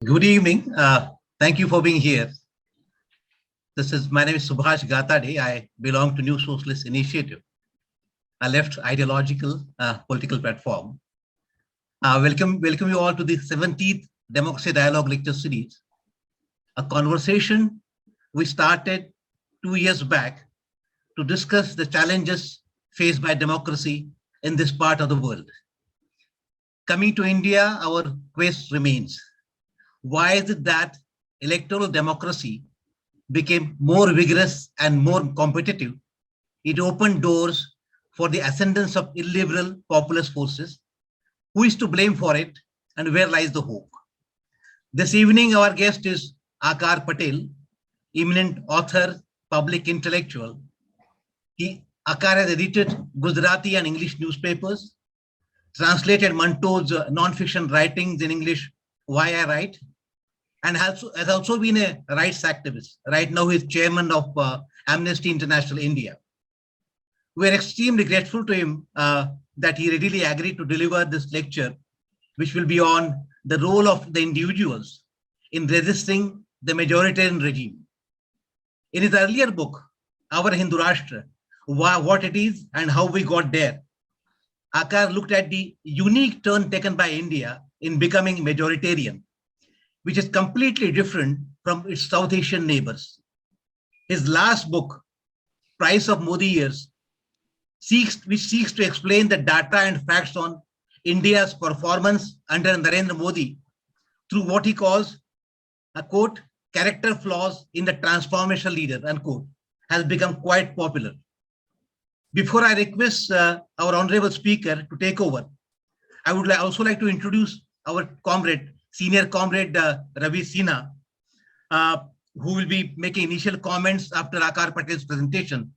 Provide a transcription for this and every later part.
Good evening. Thank you for being here. My name is Subhash Gatade. I belong to New Socialist Initiative, a left ideological political platform. Welcome you all to the 17th Democracy Dialogue Lecture Series, a conversation we started 2 years back to discuss the challenges faced by democracy in this part of the world. Coming to India, our quest remains. Why is it that electoral democracy became more vigorous and more competitive? It opened doors for the ascendance of illiberal populist forces. Who is to blame for it, and where lies the hope? This evening, our guest is Akar Patel, eminent author, public intellectual. Akar has edited Gujarati and English newspapers, translated Manto's non-fiction writings in English, Why I Write, and has also been a rights activist. Right now, he's chairman of Amnesty International India. We're extremely grateful to him that he readily agreed to deliver this lecture, which will be on the role of the individuals in resisting the majoritarian regime. In his earlier book, Our Hindu Rashtra, what it is and how we got there, Akar looked at the unique turn taken by India in becoming majoritarian, which is completely different from its South Asian neighbors. His last book, Price of Modi Years, which seeks to explain the data and facts on India's performance under Narendra Modi through what he calls a quote, character flaws in the transformational leader, unquote, has become quite popular. Before I request our honorable speaker to take over, I would also like to introduce our senior comrade Ravi Sinha, who will be making initial comments after Akar Patel's presentation,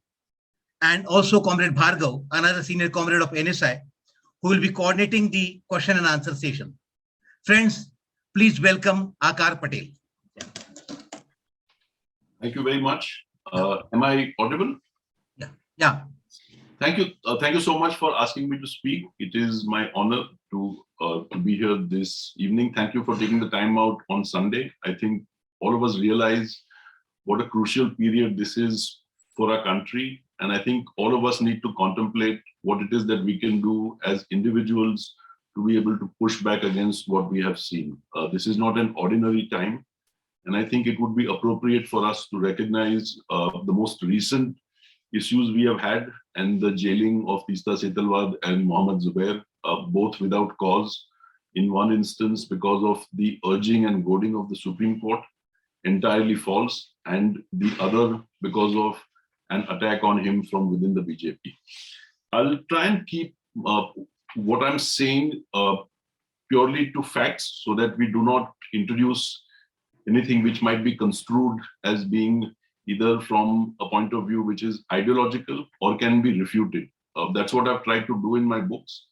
and also Comrade Bhargav, another senior comrade of NSI, who will be coordinating the question and answer session. Friends, please welcome Akar Patel. Thank you very much. Am I audible? Yeah. Thank you. Thank you so much for asking me to speak. It is my honor to be here this evening. Thank you for taking the time out on Sunday. I think all of us realize what a crucial period this is for our country. And I think all of us need to contemplate what it is that we can do as individuals to be able to push back against what we have seen. This is not an ordinary time. And I think it would be appropriate for us to recognize the most recent issues we have had and the jailing of Teesta Setalwad and Mohammad Zubair, both without cause. In one instance, because of the urging and goading of the Supreme Court, entirely false, and the other because of an attack on him from within the BJP. I'll try and keep what I'm saying purely to facts so that we do not introduce anything which might be construed as being either from a point of view which is ideological or can be refuted. That's what I've tried to do in my books.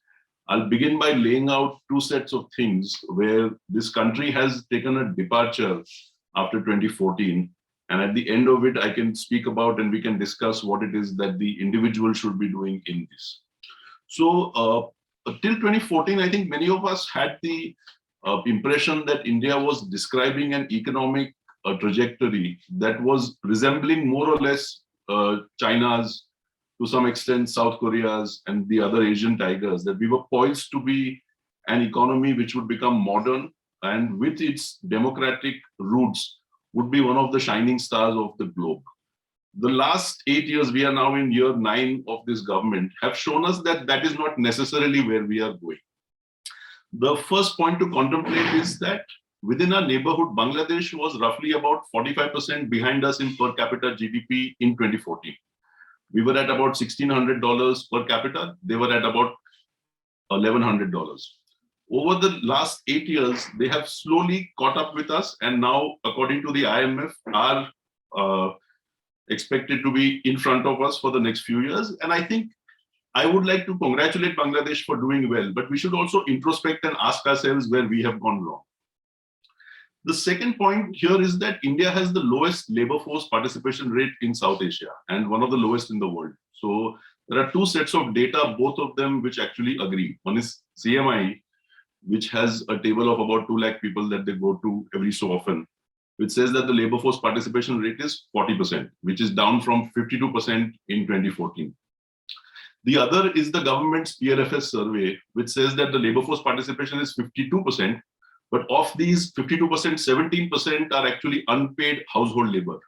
I'll begin by laying out two sets of things where this country has taken a departure after 2014. And at the end of it, I can speak about and we can discuss what it is that the individual should be doing in this. So till 2014, I think many of us had the impression that India was describing an economic trajectory that was resembling more or less China's, to some extent South Korea's and the other Asian tigers, that we were poised to be an economy which would become modern and with its democratic roots would be one of the shining stars of the globe. The last 8 years, we are now in year 9 of this government, have shown us that that is not necessarily where we are going. The first point to contemplate is that within our neighborhood, Bangladesh was roughly about 45% behind us in per capita GDP in 2014. We were at about $1,600 per capita. They were at about $1,100. Over the last 8 years, they have slowly caught up with us. And now, according to the IMF, are expected to be in front of us for the next few years. And I think I would like to congratulate Bangladesh for doing well, but we should also introspect and ask ourselves where we have gone wrong. The second point here is that India has the lowest labor force participation rate in South Asia and one of the lowest in the world. So there are two sets of data, both of them which actually agree. One is CMI, which has a table of about 2 lakh people that they go to every so often, which says that the labor force participation rate is 40%, which is down from 52% in 2014. The other is the government's PLFS survey, which says that the labor force participation is 52%, but of these 52%, 17% are actually unpaid household labor,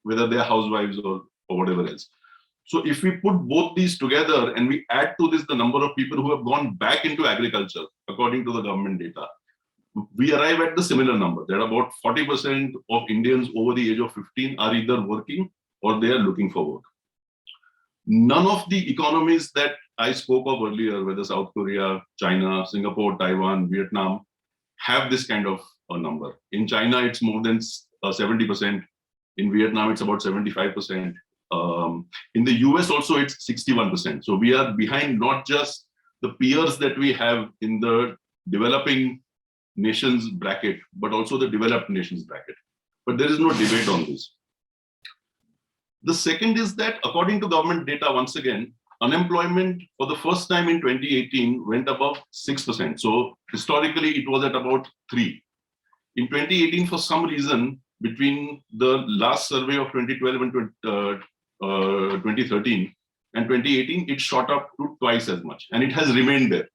whether they are housewives or whatever else. So if we put both these together and we add to this the number of people who have gone back into agriculture, according to the government data, we arrive at the similar number, that about 40% of Indians over the age of 15 are either working or they are looking for work. None of the economies that I spoke of earlier, whether South Korea, China, Singapore, Taiwan, Vietnam, have this kind of a number. In China, it's more than 70%. In Vietnam, it's about 75%. In the US also, it's 61%. So we are behind not just the peers that we have in the developing nations bracket, but also the developed nations bracket. But there is no debate on this. The second is that according to government data, once again, unemployment for the first time in 2018 went above 6%. So historically, it was at about 3%. In 2018, for some reason, between the last survey of 2012 and 2013 and 2018, it shot up to twice as much, and it has remained there.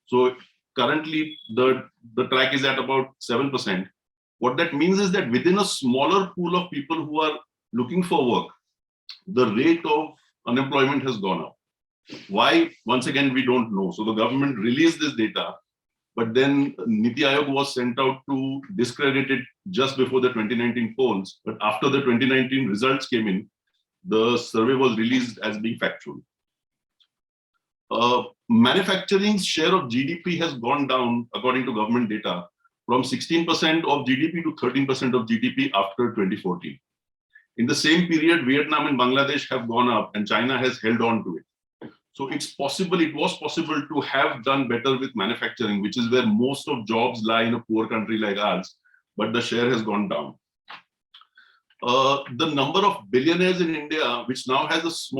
So currently, the track is at about 7%. What that means is that within a smaller pool of people who are looking for work, the rate of unemployment has gone up. Why? Once again, we don't know. So the government released this data, but then Niti Aayog was sent out to discredit it just before the 2019 polls. But after the 2019 results came in, the survey was released as being factual. Manufacturing's share of GDP has gone down, according to government data, from 16% of GDP to 13% of GDP after 2014. In the same period, Vietnam and Bangladesh have gone up and China has held on to it. So it was possible to have done better with manufacturing, which is where most of jobs lie in a poor country like ours, but the share has gone down. The number of billionaires in India, which now has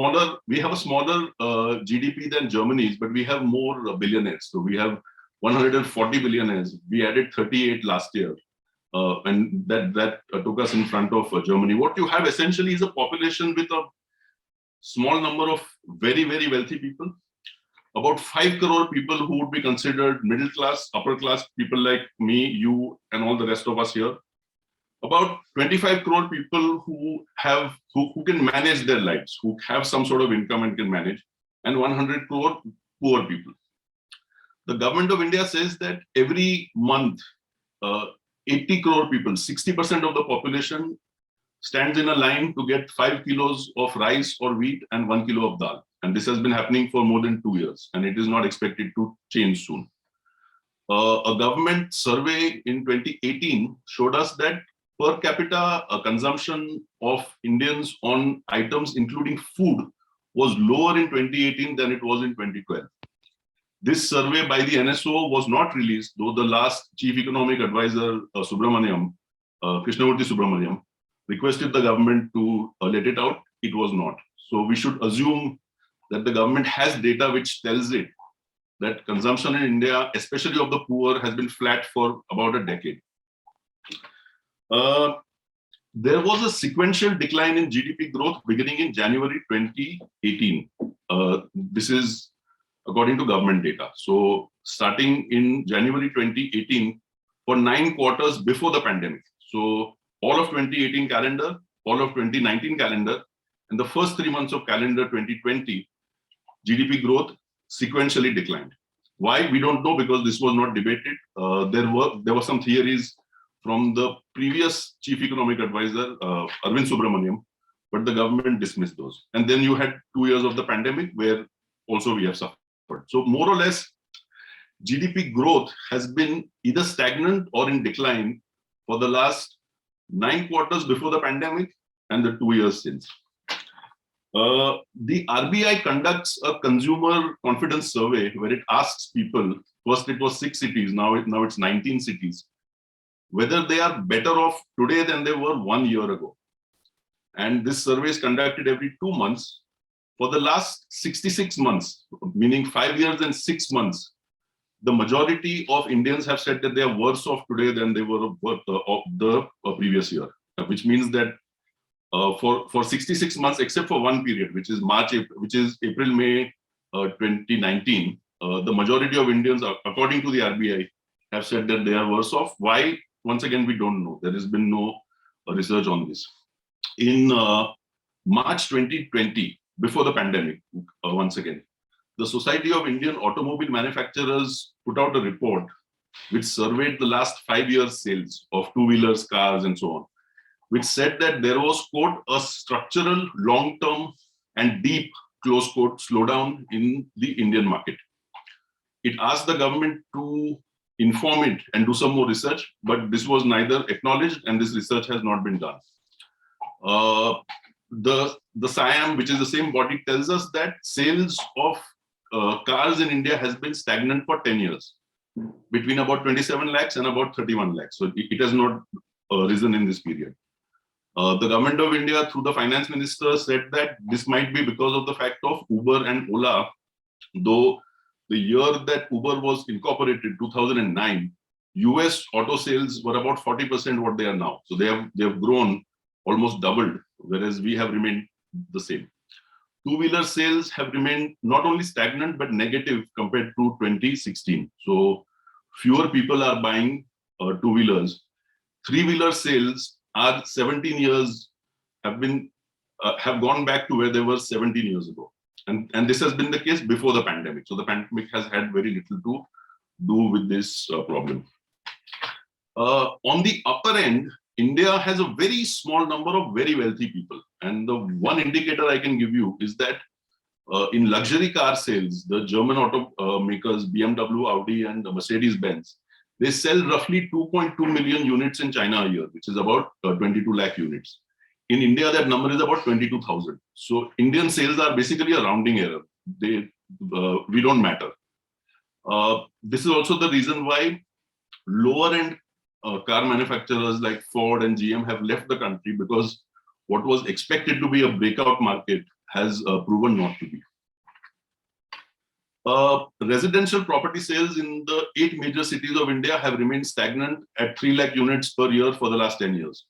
we have a smaller GDP than Germany's, but we have more billionaires. So we have 140 billionaires. We added 38 last year. And that took us in front of Germany. What you have essentially is a population with a small number of very, very wealthy people, about 5 crore people who would be considered middle class, upper class, people like me, you, and all the rest of us here. About 25 crore people who can manage their lives, who have some sort of income and can manage, and 100 crore poor people. The government of India says that every month, 80 crore people, 60% of the population, stands in a line to get 5 kilos of rice or wheat and 1 kilo of dal. And this has been happening for more than 2 years, and it is not expected to change soon. A government survey in 2018 showed us that per capita consumption of Indians on items, including food, was lower in 2018 than it was in 2012. This survey by the NSO was not released, though the last chief economic advisor, Krishnamurthy Subramaniam, requested the government to let it out. It was not. So we should assume that the government has data which tells it that consumption in India, especially of the poor, has been flat for about a decade. There was a sequential decline in GDP growth beginning in January 2018. This is according to government data. So starting in January 2018, for 9 quarters before the pandemic. So all of 2018 calendar, all of 2019 calendar, and the first 3 months of calendar 2020, GDP growth sequentially declined. Why? We don't know, because this was not debated. There were some theories from the previous chief economic advisor, Arvind Subramaniam, but the government dismissed those. And then you had 2 years of the pandemic where also we have suffered. So more or less, GDP growth has been either stagnant or in decline for the last 9 quarters before the pandemic and the 2 years since. The RBI conducts a consumer confidence survey where it asks people, first it was 6 cities, now it's 19 cities, whether they are better off today than they were 1 year ago. And this survey is conducted every 2 months. For the last 66 months, meaning 5 years and 6 months, the majority of Indians have said that they are worse off today than they were of the previous year, which means that for 66 months, except for one period, which is April, May 2019, the majority of Indians, according to the RBI, have said that they are worse off. Why? Once again, we don't know. There has been no research on this. In March 2020, before the pandemic, once again, the Society of Indian Automobile Manufacturers put out a report which surveyed the last 5 years' sales of two-wheelers, cars, and so on, which said that there was, quote, a structural, long-term, and deep, close quote, slowdown in the Indian market. It asked the government to inform it and do some more research, but this was neither acknowledged and this research has not been done. The SIAM, which is the same body, tells us that sales of cars in India has been stagnant for 10 years, between about 27 lakhs and about 31 lakhs. So it has not risen in this period. The government of India, through the finance minister, said that this might be because of the fact of Uber and Ola, though the year that Uber was incorporated, 2009, US auto sales were about 40% what they are now. So they have grown, almost doubled, whereas we have remained the same. Two-wheeler sales have remained not only stagnant, but negative compared to 2016. So fewer people are buying two-wheelers. Three-wheeler sales are 17 years, have gone back to where they were 17 years ago. And this has been the case before the pandemic. So the pandemic has had very little to do with this problem. On the upper end, India has a very small number of very wealthy people. And the one indicator I can give you is that in luxury car sales, the German automakers, BMW, Audi, and Mercedes-Benz, they sell roughly 2.2 million units in China a year, which is about 22 lakh units. In India, that number is about 22,000. So Indian sales are basically a rounding error. We don't matter. This is also the reason why lower end car manufacturers like Ford and GM have left the country, because what was expected to be a breakout market has proven not to be. Residential property sales in the 8 major cities of India have remained stagnant at 3 lakh units per year for the last 10 years.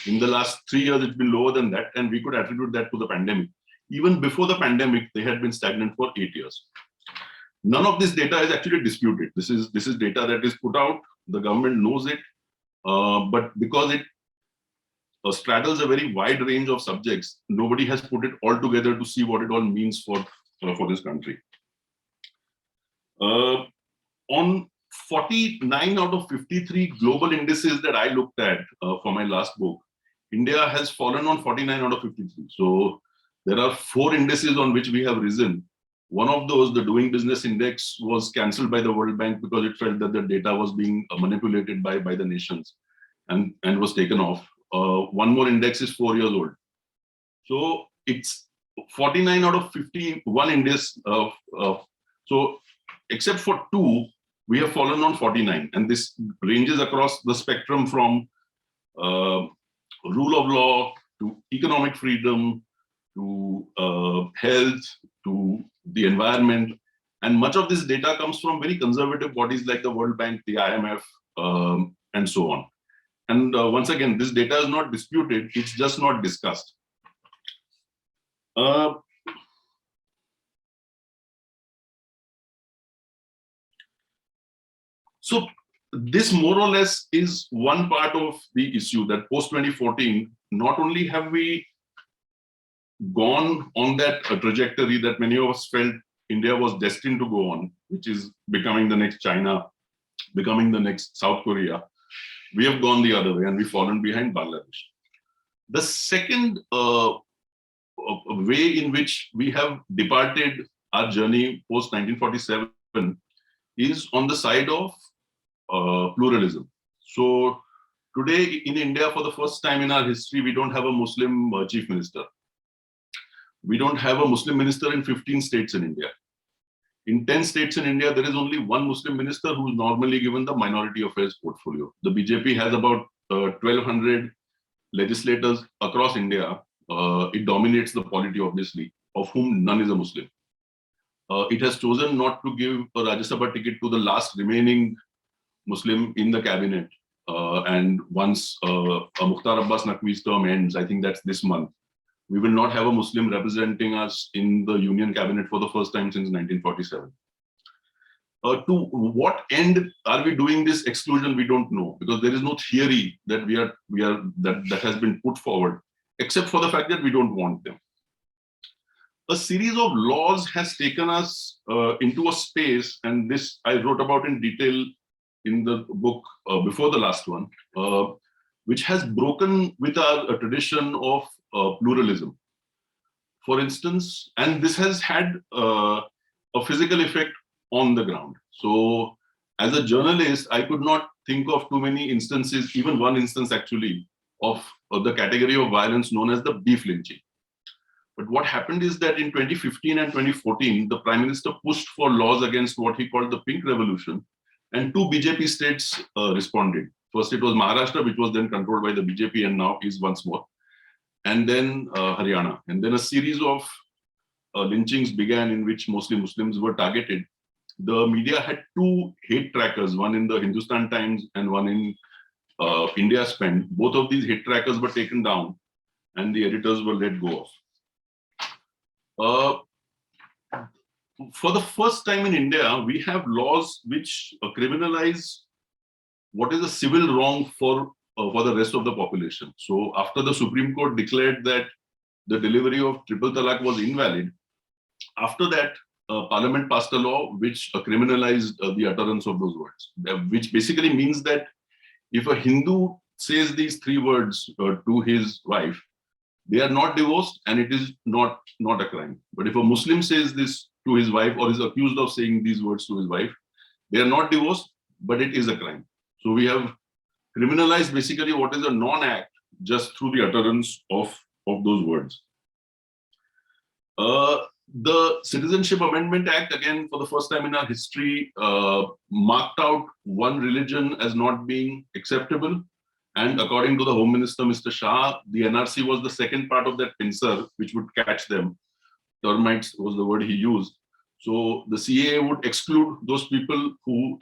In the last 3 years, it's been lower than that, and we could attribute that to the pandemic. Even before the pandemic, they had been stagnant for 8 years. None of this data is actually disputed. This is data that is put out. The government knows it, but because it straddles a very wide range of subjects, nobody has put it all together to see what it all means for this country. On 49 out of 53 global indices that I looked at for my last book, India has fallen on 49 out of 53. So there are 4 indices on which we have risen. One of those, the Doing Business Index, was cancelled by the World Bank because it felt that the data was being manipulated by the nations and was taken off. One more index is 4 years old. So it's 49 out of 51 index. So except for 2, we have fallen on 49. And this ranges across the spectrum from rule of law to economic freedom to health to the environment. And much of this data comes from very conservative bodies like the World Bank, the IMF, and so on. And once again, this data is not disputed, it's just not discussed. So this more or less is one part of the issue, that post 2014, not only have we gone on that trajectory that many of us felt India was destined to go on, which is becoming the next China, becoming the next South Korea. We have gone the other way and we've fallen behind Bangladesh. The second way in which we have departed our journey post 1947 is on the side of pluralism. So today in India, for the first time in our history, we don't have a Muslim chief minister. We don't have a Muslim minister in 15 states in India. In 10 states in India, there is only one Muslim minister who is normally given the minority affairs portfolio. The BJP has about 1,200 legislators across India. It dominates the polity, obviously, of whom none is a Muslim. it has chosen not to give a Rajya Sabha ticket to the last remaining Muslim in the cabinet. And once Mukhtar Abbas Naqvi's term ends, I think that's this month, we will not have a Muslim representing us in the union cabinet for the first time since 1947. To what end are we doing this exclusion? We don't know, because there is no theory that that has been put forward, except for the fact that we don't want them. A series of laws has taken us into a space, and this I wrote about in detail in the book before the last one, which has broken with our tradition of pluralism. For instance, and this has had a physical effect on the ground. So as a journalist, I could not think of too many instances, even one instance actually, of the category of violence known as the beef lynching. But what happened is that in 2015 and 2014, the Prime Minister pushed for laws against what he called the Pink Revolution, and two BJP states responded. First, it was Maharashtra, which was then controlled by the BJP and now is once more, and then Haryana. And then a series of lynchings began in which mostly Muslims were targeted. The media had two hate trackers, one in the Hindustan Times and one in India Spend. Both of these hate trackers were taken down and the editors were let go of. For the first time in India, we have laws which criminalize what is a civil wrong for the rest of the population. So after the Supreme Court declared that the delivery of triple talaq was invalid, after that, Parliament passed a law which criminalized the utterance of those words, which basically means that if a Hindu says these three words to his wife, they are not divorced and it is not a crime. But if a Muslim says this to his wife or is accused of saying these words to his wife, they are not divorced, but it is a crime. So we have criminalized basically what is a non-act just through the utterance of those words. The Citizenship Amendment Act, again, for the first time in our history, marked out one religion as not being acceptable. And according to the Home Minister, Mr. Shah, the NRC was the second part of that pincer, which would catch them. Termites was the word he used. So the CAA would exclude those people who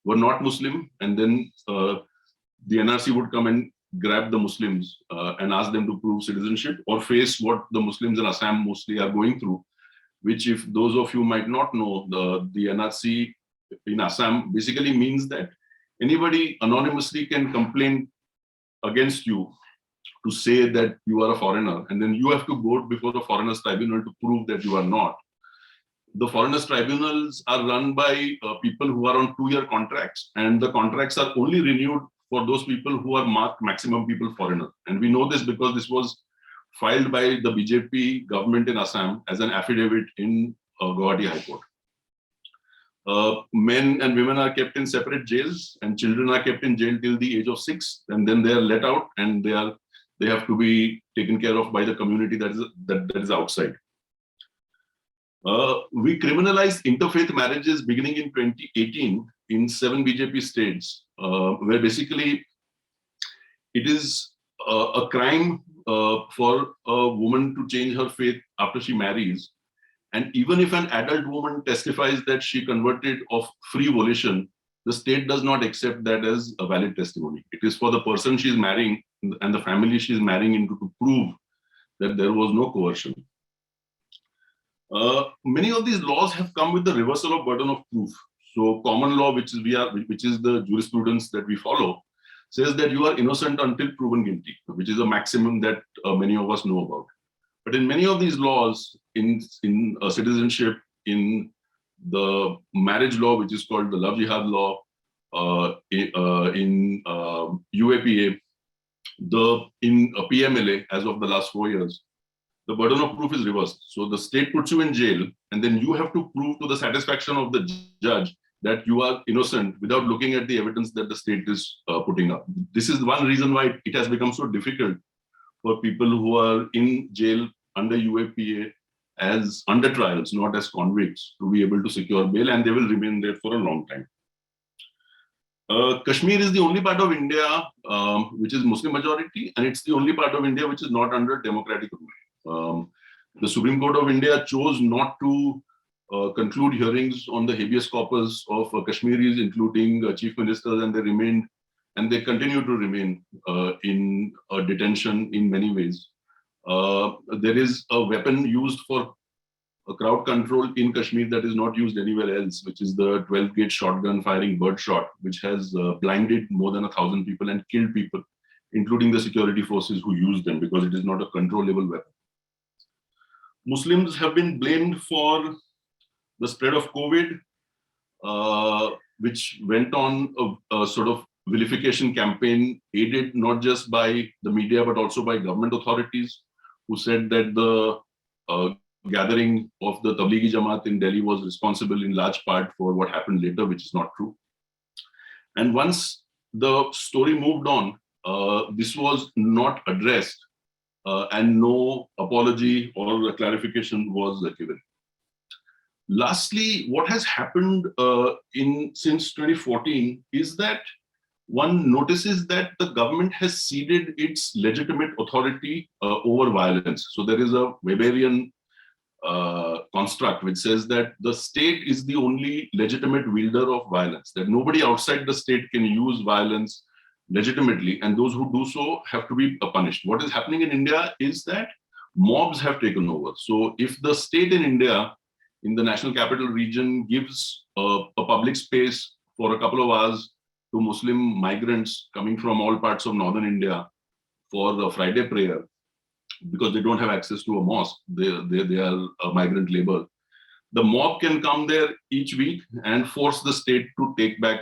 were not Muslim, and then the NRC would come and grab the Muslims and ask them to prove citizenship or face what the Muslims in Assam mostly are going through, which, if those of you might not know, the NRC in Assam basically means that anybody anonymously can complain against you to say that you are a foreigner, and then you have to go before the foreigners tribunal to prove that you are not. The foreigners tribunals are run by people who are on 2-year contracts, and the contracts are only renewed for those people who are marked maximum people foreigner. And we know this because this was filed by the BJP government in Assam as an affidavit in Guwahati High Court. Men and women are kept in separate jails, and children are kept in jail till the age of 6, and then they are let out, and they have to be taken care of by the community that is outside. We criminalized interfaith marriages beginning in 2018 in 7 BJP states, where basically it is a crime for a woman to change her faith after she marries. And even if an adult woman testifies that she converted of free volition, the state does not accept that as a valid testimony. It is for the person she's marrying and the family she's marrying into to prove that there was no coercion. Many of these laws have come with the reversal of burden of proof. So common law, which is the jurisprudence that we follow, says that you are innocent until proven guilty, which is a maximum that many of us know about. But in many of these laws, in citizenship, in the marriage law, which is called the love jihad law, in UAPA, in PMLA, as of the last 4 years, the burden of proof is reversed. So the state puts you in jail, and then you have to prove to the satisfaction of the judge that you are innocent without looking at the evidence that the state is putting up. This is one reason why it has become so difficult for people who are in jail under UAPA as under trials, not as convicts, to be able to secure bail, and they will remain there for a long time. Kashmir is the only part of India which is Muslim majority, and it's the only part of India which is not under democratic rule. The Supreme Court of India chose not to conclude hearings on the habeas corpus of Kashmiris, including chief ministers, and they continue to remain in detention in many ways. There is a weapon used for crowd control in Kashmir that is not used anywhere else, which is the 12-gauge shotgun firing birdshot, which has blinded more than 1,000 people and killed people, including the security forces who use them, because it is not a controllable weapon. Muslims have been blamed for the spread of COVID, which went on a sort of vilification campaign, aided not just by the media, but also by government authorities, who said that the gathering of the Tablighi Jamaat in Delhi was responsible in large part for what happened later, which is not true. And once the story moved on, this was not addressed, and no apology or clarification was given. Lastly, what has happened since 2014 is that one notices that the government has ceded its legitimate authority over violence. So there is a Weberian construct which says that the state is the only legitimate wielder of violence, that nobody outside the state can use violence legitimately, and those who do so have to be punished. What is happening in India is that mobs have taken over. So if the state in India, in the National Capital Region, gives a public space for a couple of hours to Muslim migrants coming from all parts of northern India for the Friday prayer, because they don't have access to a mosque, they are a migrant labor, the mob can come there each week and force the state to take back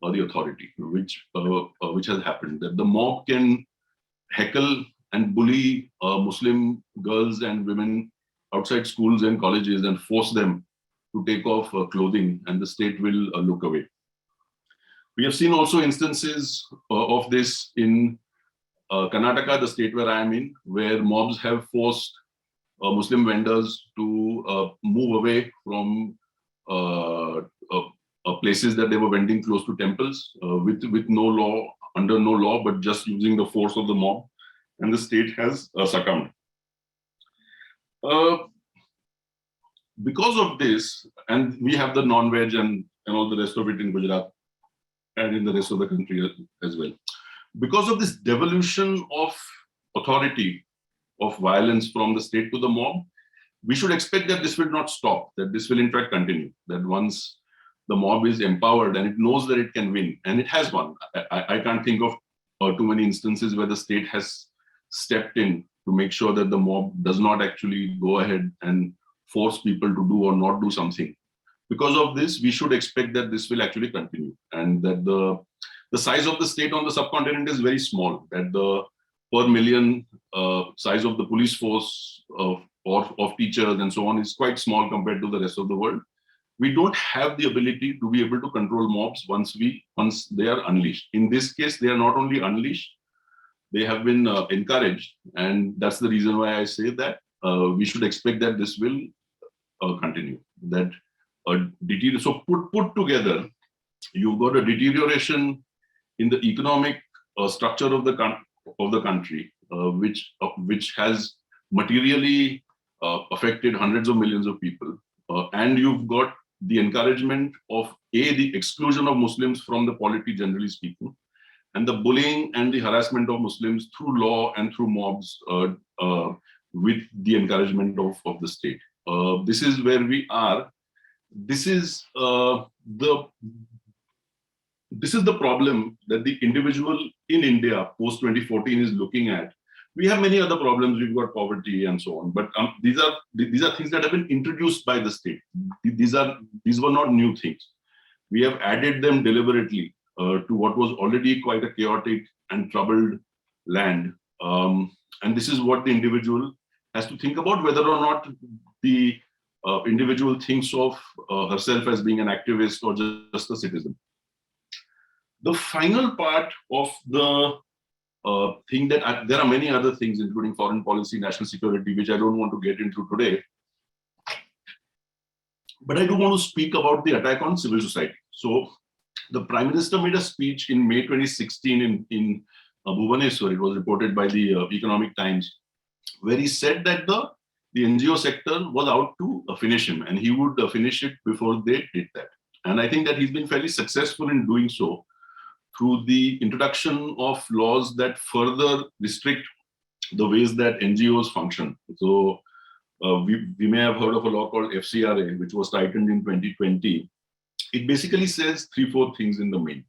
the authority, which has happened. That the mob can heckle and bully Muslim girls and women outside schools and colleges and force them to take off clothing, and the state will look away. We have seen also instances of this in Karnataka, the state where I am in, where mobs have forced Muslim vendors to move away from places that they were vending close to temples with no law, under no law, but just using the force of the mob, and the state has succumbed. Because of this, and we have the non-veg and all the rest of it in Gujarat and in the rest of the country as well. Because of this devolution of authority, of violence from the state to the mob, we should expect that this will not stop, that this will in fact continue, that once the mob is empowered and it knows that it can win, and it has won. I can't think of too many instances where the state has stepped in to make sure that the mob does not actually go ahead and force people to do or not do something. Because of this, we should expect that this will actually continue, and that the size of the state on the subcontinent is very small, that the per million size of the police force of teachers and so on is quite small compared to the rest of the world. We don't have the ability to be able to control mobs once they are unleashed. In this case, they are not only unleashed, they have been encouraged, and that's the reason why I say that we should expect that this will continue. That so put together, you've got a deterioration in the economic structure of the country, which has materially affected hundreds of millions of people, and you've got the encouragement of the exclusion of Muslims from the polity, generally speaking, and the bullying and the harassment of Muslims through law and through mobs with the encouragement of the state. This is where we are. This is the problem that the individual in India post 2014 is looking at. We have many other problems. We've got poverty and so on, but these are things that have been introduced by the state. These were not new things. We have added them deliberately to what was already quite a chaotic and troubled land, and this is what the individual has to think about, whether or not the individual thinks of herself as being an activist or just a citizen. The final part of the thing that there are many other things, including foreign policy, national security, which I don't want to get into today. But I do want to speak about the attack on civil society. So the Prime Minister made a speech in May 2016 in Bhubaneswar. It was reported by the Economic Times, where he said that the the NGO sector was out to finish him, and he would finish it before they did that. And I think that he's been fairly successful in doing so through the introduction of laws that further restrict the ways that NGOs function. So we may have heard of a law called FCRA, which was tightened in 2020. It basically says 3-4 things in the main.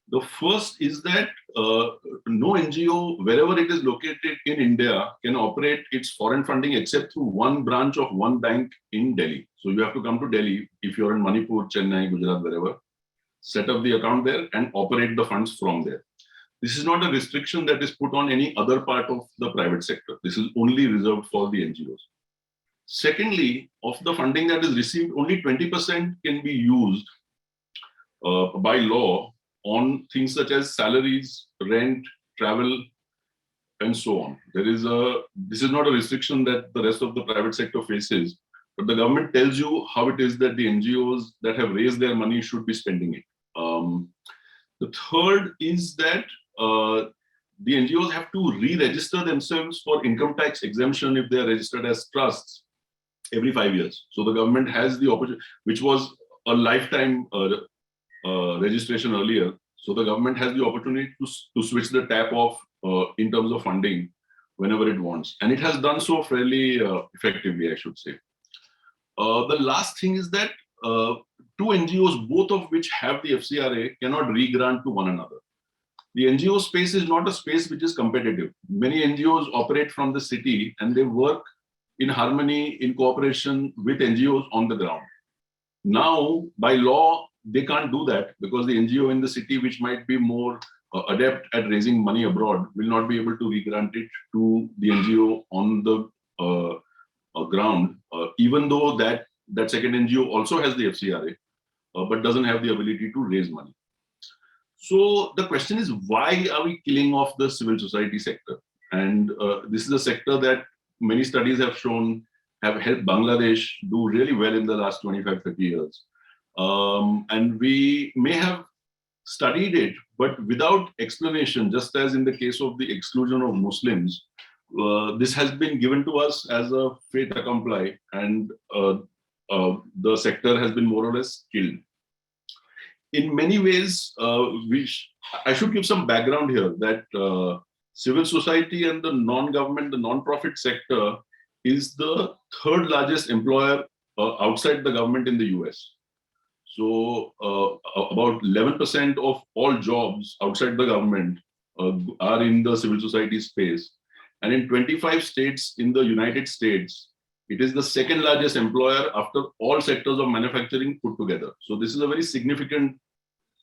The first is that no NGO, wherever it is located in India, can operate its foreign funding except through one branch of one bank in Delhi. So you have to come to Delhi if you're in Manipur, Chennai, Gujarat, wherever, set up the account there and operate the funds from there. This is not a restriction that is put on any other part of the private sector. This is only reserved for the NGOs. Secondly, of the funding that is received, only 20% can be used by law on things such as salaries, rent, travel, and so on. This is not a restriction that the rest of the private sector faces, but the government tells you how it is that the NGOs that have raised their money should be spending it. The third is that the NGOs have to re-register themselves for income tax exemption if they are registered as trusts every 5 years. So the government has the opportunity, which was a lifetime registration earlier. So the government has the opportunity to switch the tap off in terms of funding whenever it wants. And it has done so fairly effectively, I should say. The last thing is that two NGOs, both of which have the FCRA, cannot re-grant to one another. The NGO space is not a space which is competitive. Many NGOs operate from the city and they work in harmony, in cooperation with NGOs on the ground. Now, by law, they can't do that because the NGO in the city, which might be more adept at raising money abroad, will not be able to re-grant it to the NGO on the ground, even though that second NGO also has the FCRA, but doesn't have the ability to raise money. So the question is, why are we killing off the civil society sector? And this is a sector that many studies have shown have helped Bangladesh do really well in the last 25, 30 years. And we may have studied it, but without explanation, just as in the case of the exclusion of Muslims, this has been given to us as a fait accompli, and the sector has been more or less killed. In many ways, I should give some background here that civil society and the non-government, the non-profit sector is the third largest employer outside the government in the US. So about 11% of all jobs outside the government are in the civil society space. And in 25 states in the United States, it is the second largest employer after all sectors of manufacturing put together. So this is a very significant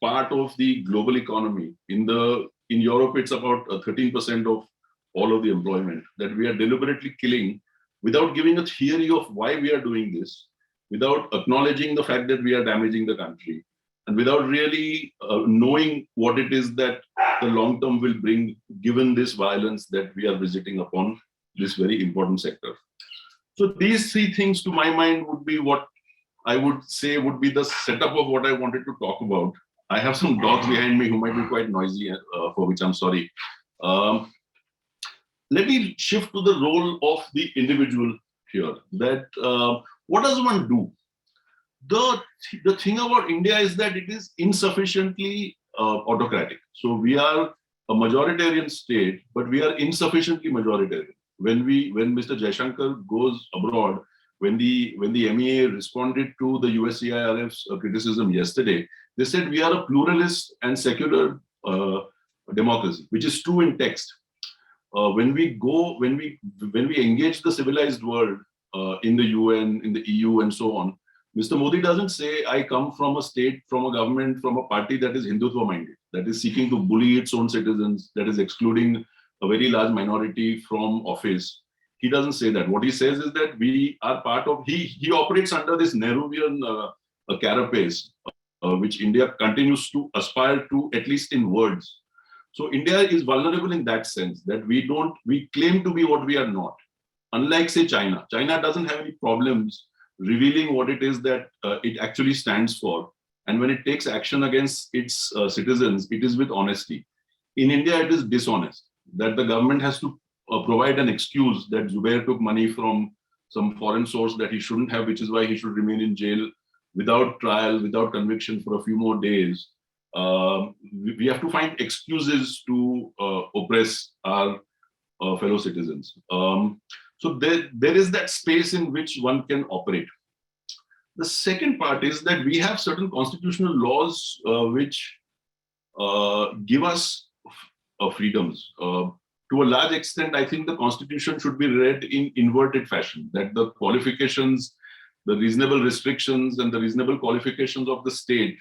part of the global economy. In Europe, it's about 13% of all of the employment that we are deliberately killing without giving a theory of why we are doing this, without acknowledging the fact that we are damaging the country, and without really knowing what it is that the long term will bring, given this violence that we are visiting upon this very important sector. So these three things, to my mind, would be what I would say would be the setup of what I wanted to talk about. I have some dogs behind me who might be quite noisy, for which I'm sorry. Let me shift to the role of the individual here. That what does one do? The thing about India is that it is insufficiently autocratic. So we are a majoritarian state, but we are insufficiently majoritarian. When Mr. Jaishankar goes abroad, when the MEA responded to the USCIRF's criticism yesterday, they said we are a pluralist and secular democracy, which is true in text. When we engage the civilized world in the UN, in the EU, and so on, Mr. Modi doesn't say, I come from a state, from a government, from a party that is Hindutva-minded, that is seeking to bully its own citizens, that is excluding a very large minority from office. He doesn't say that. What he says is that we are part of, he operates under this Nehruvian carapace, which India continues to aspire to, at least in words. So India is vulnerable in that sense, that we claim to be what we are not. Unlike, say, China. China doesn't have any problems revealing what it is that it actually stands for. And when it takes action against its citizens, it is with honesty. In India, it is dishonest, that the government has to provide an excuse that Zubair took money from some foreign source that he shouldn't have, which is why he should remain in jail without trial, without conviction for a few more days. We have to find excuses to oppress our fellow citizens. So there is that space in which one can operate. The second part is that we have certain constitutional laws which give us freedoms. To a large extent, I think the Constitution should be read in inverted fashion, that the qualifications, the reasonable restrictions and the reasonable qualifications of the state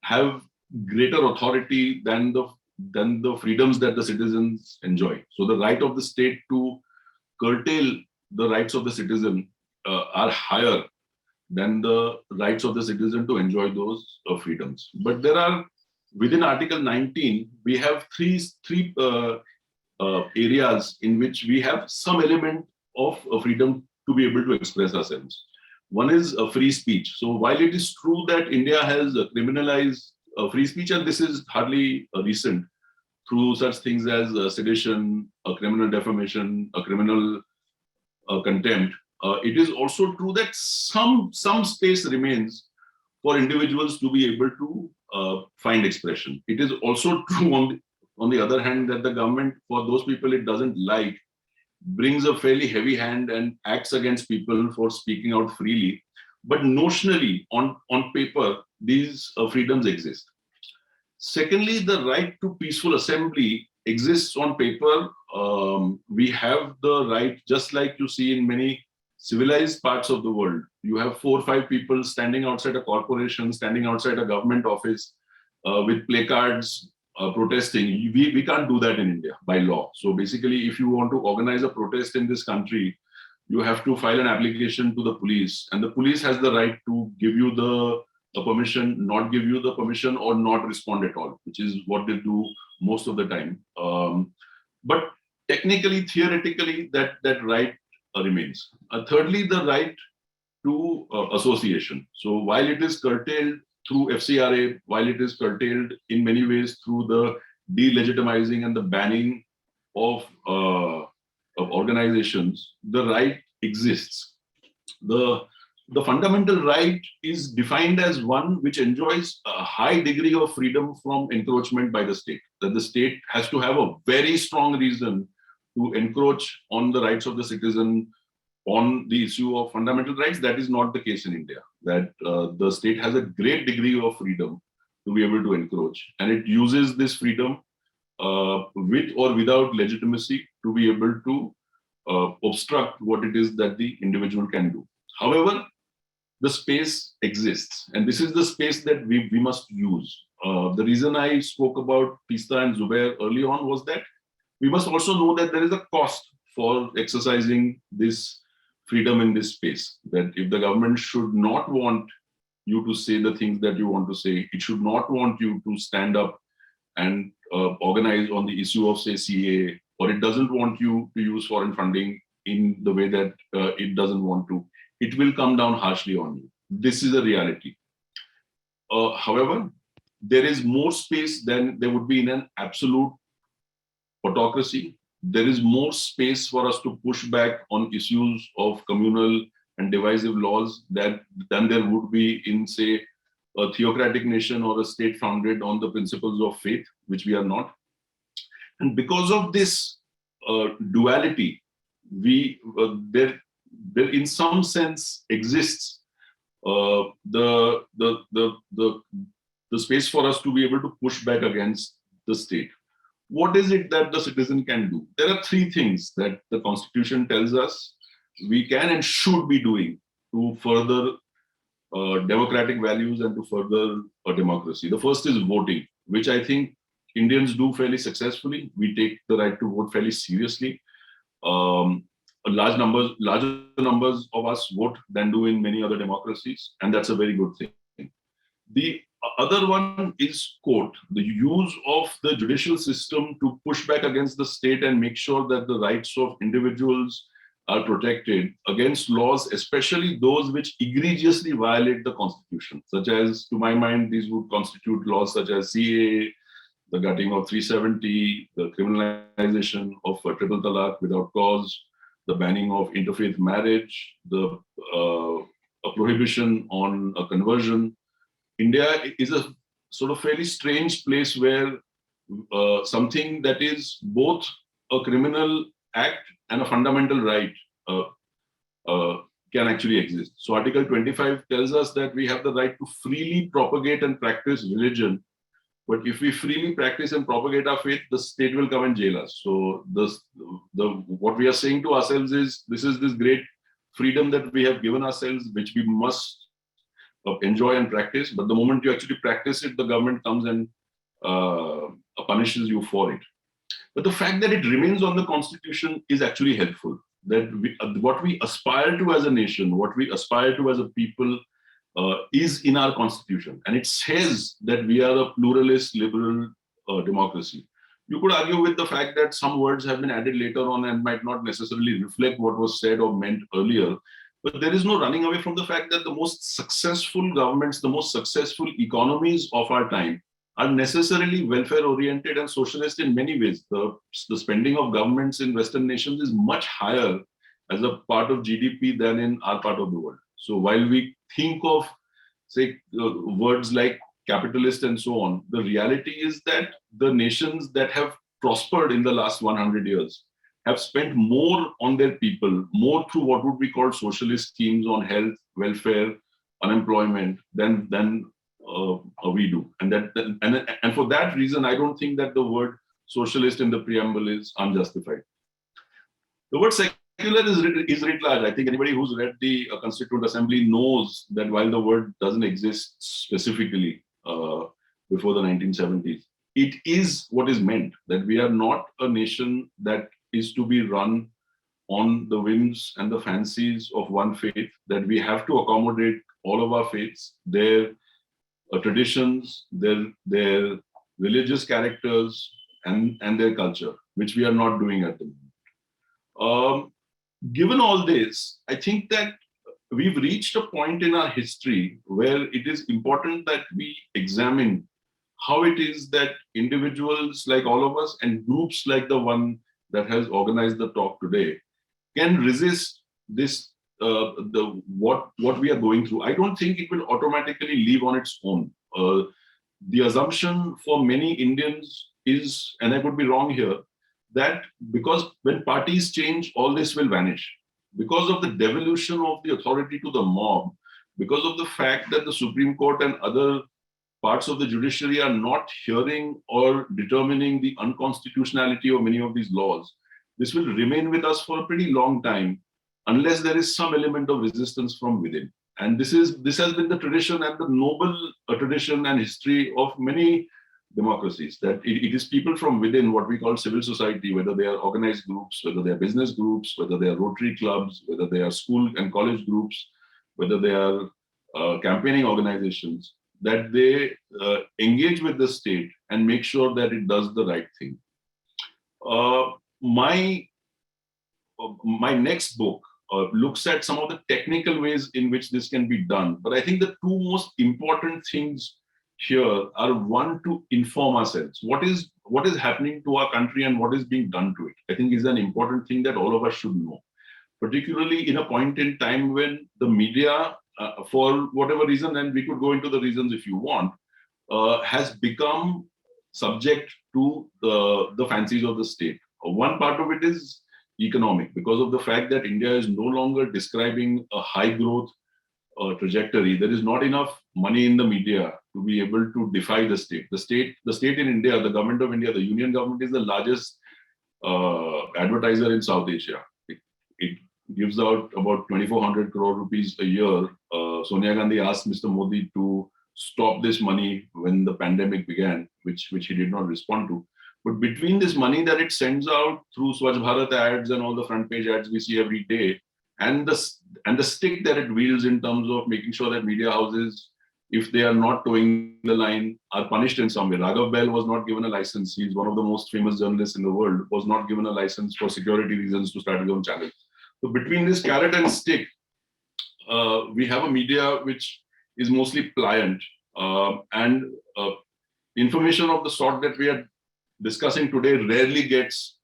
have greater authority than the freedoms that the citizens enjoy. So the right of the state to curtail the rights of the citizen are higher than the rights of the citizen to enjoy those freedoms. But there are, within Article 19, we have three areas in which we have some element of freedom to be able to express ourselves. One is free speech. So while it is true that India has criminalized free speech, and this is hardly recent, through such things as sedition, criminal defamation, criminal contempt, it is also true that some space remains for individuals to be able to find expression. It is also true, on the other hand, that the government, for those people it doesn't like, brings a fairly heavy hand and acts against people for speaking out freely. But notionally, on paper, these freedoms exist. Secondly, the right to peaceful assembly exists on paper. We have the right, just like you see in many civilized parts of the world. You have 4 or 5 people standing outside a corporation, standing outside a government office with placards protesting. We can't do that in India by law. So basically, if you want to organize a protest in this country, you have to file an application to the police, and the police has the right to give you the permission, not give you the permission, or not respond at all, which is what they do most of the time. But technically, theoretically, that right remains. Thirdly, the right to association. So while it is curtailed through FCRA, while it is curtailed in many ways through the delegitimizing and the banning of organizations, the right exists. The fundamental right is defined as one which enjoys a high degree of freedom from encroachment by the state. That the state has to have a very strong reason to encroach on the rights of the citizen on the issue of fundamental rights. That is not the case in India. That the state has a great degree of freedom to be able to encroach, and it uses this freedom with or without legitimacy to be able to obstruct what it is that the individual can do. However, the space exists, and this is the space that we must use. The reason I spoke about Pista and Zubair early on was that we must also know that there is a cost for exercising this freedom in this space. That if the government should not want you to say the things that you want to say, it should not want you to stand up and organize on the issue of, say, CA, or it doesn't want you to use foreign funding in the way that it doesn't want to, it will come down harshly on you. This is a reality. However, there is more space than there would be in an absolute autocracy. There is more space for us to push back on issues of communal and divisive laws than there would be in, say, a theocratic nation or a state founded on the principles of faith, which we are not. And because of this duality, there in some sense exists the space for us to be able to push back against the state. What is it that the citizen can do? There are 3 things that the Constitution tells us we can and should be doing to further democratic values and to further a democracy. The first is voting, which I think Indians do fairly successfully. We take the right to vote fairly seriously. Larger numbers of us vote than do in many other democracies, and that's a very good thing. The other one is court, the use of the judicial system to push back against the state and make sure that the rights of individuals are protected against laws, especially those which egregiously violate the Constitution, such as, to my mind, these would constitute laws such as CA, the gutting of 370, the criminalization of triple talaq without cause, the banning of interfaith marriage, the a prohibition on a conversion. India is a sort of fairly strange place where something that is both a criminal act and a fundamental right can actually exist. So Article 25 tells us that we have the right to freely propagate and practice religion. But if we freely practice and propagate our faith, the state will come and jail us. So what we are saying to ourselves is, this is this great freedom that we have given ourselves, which we must enjoy and practice. But the moment you actually practice it, the government comes and punishes you for it. But the fact that it remains on the constitution is actually helpful. That what we aspire to as a nation, what we aspire to as a people, is in our constitution. And it says that we are a pluralist, liberal democracy. You could argue with the fact that some words have been added later on and might not necessarily reflect what was said or meant earlier. But there is no running away from the fact that the most successful governments, the most successful economies of our time are necessarily welfare-oriented and socialist in many ways. The spending of governments in Western nations is much higher as a part of GDP than in our part of the world. So while we think of, say, words like capitalist and so on, the reality is that the nations that have prospered in the last 100 years have spent more on their people, more through what would be called socialist schemes on health, welfare, unemployment than we do. And for that reason, I don't think that the word socialist in the preamble is unjustified. The word secular is writ large. I think anybody who's read the Constituent Assembly knows that while the word doesn't exist specifically before the 1970s, it is what is meant, that we are not a nation that is to be run on the whims and the fancies of one faith, that we have to accommodate all of our faiths, their traditions, their religious characters, and their culture, which we are not doing at the moment. Given all this, I think that we've reached a point in our history where it is important that we examine how it is that individuals like all of us and groups like the one that has organized the talk today can resist this, what we are going through. I don't think it will automatically leave on its own. The assumption for many Indians is, and I could be wrong here, that because when parties change, all this will vanish. Because of the devolution of the authority to the mob, because of the fact that the Supreme Court and other parts of the judiciary are not hearing or determining the unconstitutionality of many of these laws, this will remain with us for a pretty long time unless there is some element of resistance from within. And this has been the tradition and the noble tradition and history of many democracies, that it is people from within, what we call civil society, whether they are organized groups, whether they are business groups, whether they are Rotary clubs, whether they are school and college groups, whether they are campaigning organizations, that they engage with the state and make sure that it does the right thing. My next book looks at some of the technical ways in which this can be done. But I think the two most important things here are, one, to inform ourselves. What is happening to our country and what is being done to it, I think is an important thing that all of us should know, particularly in a point in time when the media, for whatever reason, and we could go into the reasons if you want, has become subject to the fancies of the state. One part of it is economic, because of the fact that India is no longer describing a high growth trajectory. There is not enough money in the media to be able to defy the state. The state in India, the government of India, the union government, is the largest advertiser in South Asia. It gives out about 2,400 crore rupees a year. Sonia Gandhi asked Mr. Modi to stop this money when the pandemic began, which he did not respond to. But between this money that it sends out through Swachh Bharat ads and all the front page ads we see every day, and the stick that it wields in terms of making sure that media houses, if they are not towing the line, are punished in some way. Raghav Bell was not given a license. He's one of the most famous journalists in the world, was not given a license for security reasons to start his own channel. So between this carrot and stick, we have a media which is mostly pliant, and information of the sort that we are discussing today rarely gets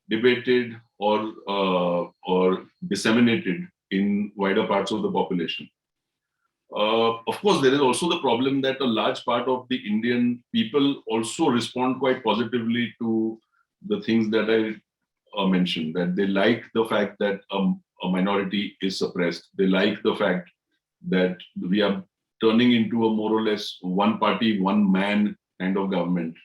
debated or disseminated in wider parts of the population. Of course, there is also the problem that a large part of the Indian people also respond quite positively to the things that I mentioned, that they like the fact that a minority is suppressed. They like the fact that we are turning into a more or less one party, one man kind of government.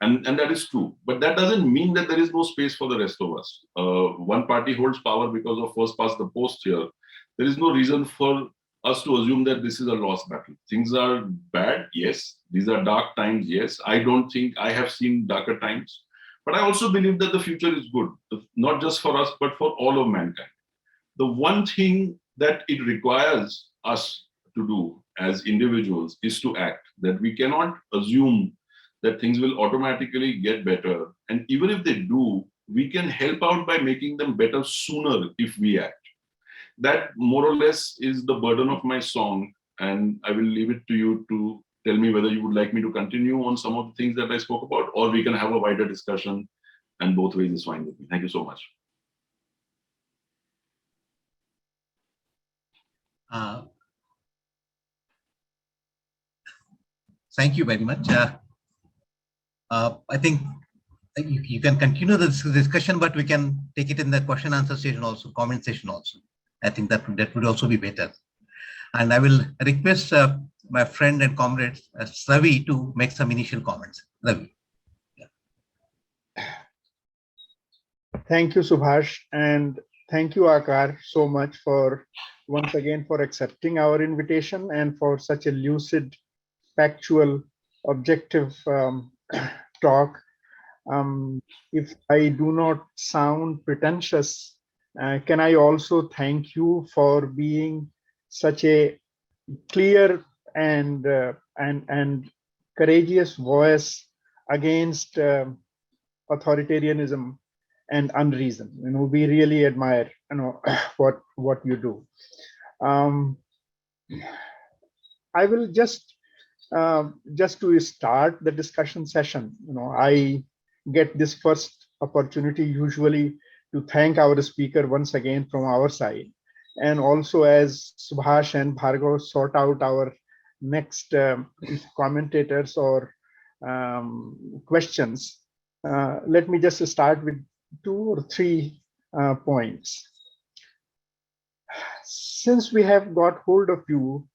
And that is true. But that doesn't mean that there is no space for the rest of us. One party holds power because of first past the post here. There is no reason for us to assume that this is a lost battle. Things are bad, yes. These are dark times, yes. I don't think I have seen darker times. But I also believe that the future is good, not just for us, but for all of mankind. The one thing that it requires us to do as individuals is to act, that we cannot assume that things will automatically get better. And even if they do, we can help out by making them better sooner if we act. That more or less is the burden of my song. And I will leave it to you to tell me whether you would like me to continue on some of the things that I spoke about, or we can have a wider discussion, and both ways is fine with me. Thank you so much. Thank you very much. I think you can continue this discussion, but we can take it in the question answer session also, comment session also. I think that would also be better. And I will request my friend and comrade Ravi to make some initial comments. Ravi. Yeah. Thank you, Subhash, and thank you, Akar, so much for once again for accepting our invitation and for such a lucid, factual, objective talk. If I do not sound pretentious, can I also thank you for being such a clear and courageous voice against authoritarianism and unreason. We really admire what you do. I will just to start the discussion session, I get this first opportunity usually to thank our speaker once again from our side. And also, as Subhash and Bhargav sort out our next commentators or questions, let me just start with 2 or 3 points. Since we have got hold of you,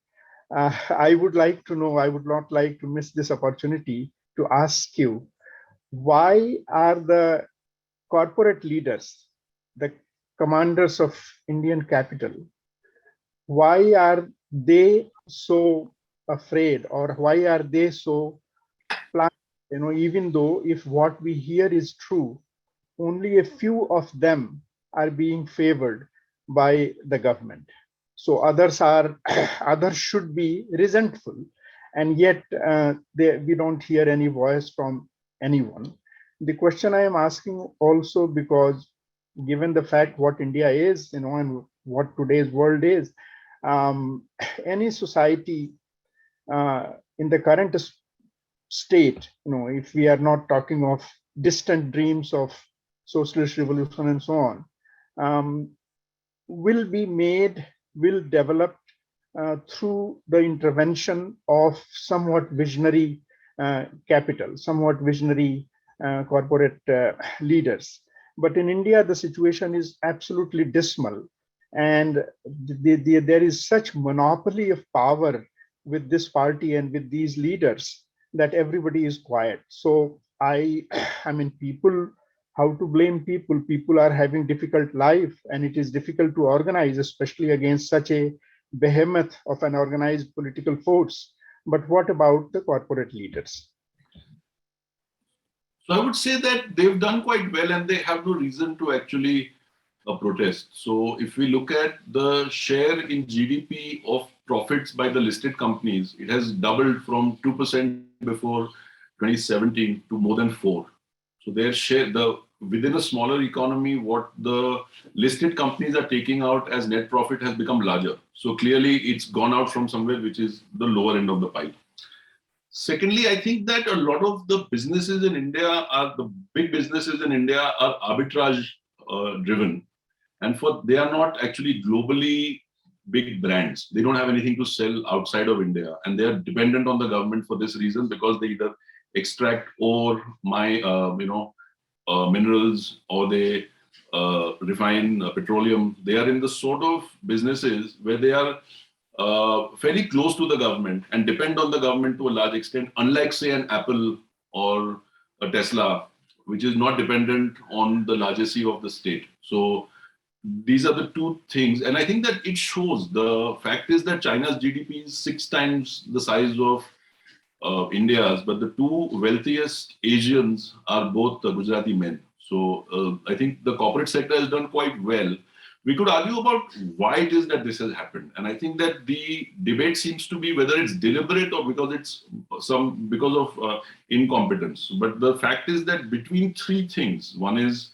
I would like to know, I would not like to miss this opportunity to ask you, why are the corporate leaders, the commanders of Indian capital, why are they so afraid, or why are they so blind? Even though if what we hear is true, only a few of them are being favored by the government. So others should be resentful, and yet we don't hear any voice from anyone. The question I am asking also, because given the fact what India is, and what today's world is, any society in the current state, if we are not talking of distant dreams of socialist revolution and so on, will develop through the intervention of somewhat visionary capital, somewhat visionary corporate leaders. But in India, the situation is absolutely dismal, and there is such monopoly of power with this party and with these leaders that everybody is quiet. So I mean, people, how to blame people? People are having difficult life, and it is difficult to organize, especially against such a behemoth of an organized political force. But what about the corporate leaders? So I would say that they've done quite well, and they have no reason to actually protest. So if we look at the share in GDP of profits by the listed companies, it has doubled from 2% before 2017 to more than 4%. So their share, within a smaller economy, what the listed companies are taking out as net profit has become larger. So clearly it's gone out from somewhere which is the lower end of the pile. Secondly, I think that a lot of the businesses in India the big businesses in India are arbitrage driven, and they are not actually globally big brands. They don't have anything to sell outside of India, and they are dependent on the government for this reason, because they either extract ore, minerals, or they refine petroleum. They are in the sort of businesses where they are fairly close to the government and depend on the government to a large extent, unlike, say, an Apple or a Tesla, which is not dependent on the largesse of the state. So these are the two things. And I think that it shows. The fact is that China's GDP is 6 times the size of India's, but the two wealthiest Asians are both Gujarati men. So I think the corporate sector has done quite well. We could argue about why it is that this has happened. And I think that the debate seems to be whether it's deliberate or because of incompetence. But the fact is that between 3 things, one is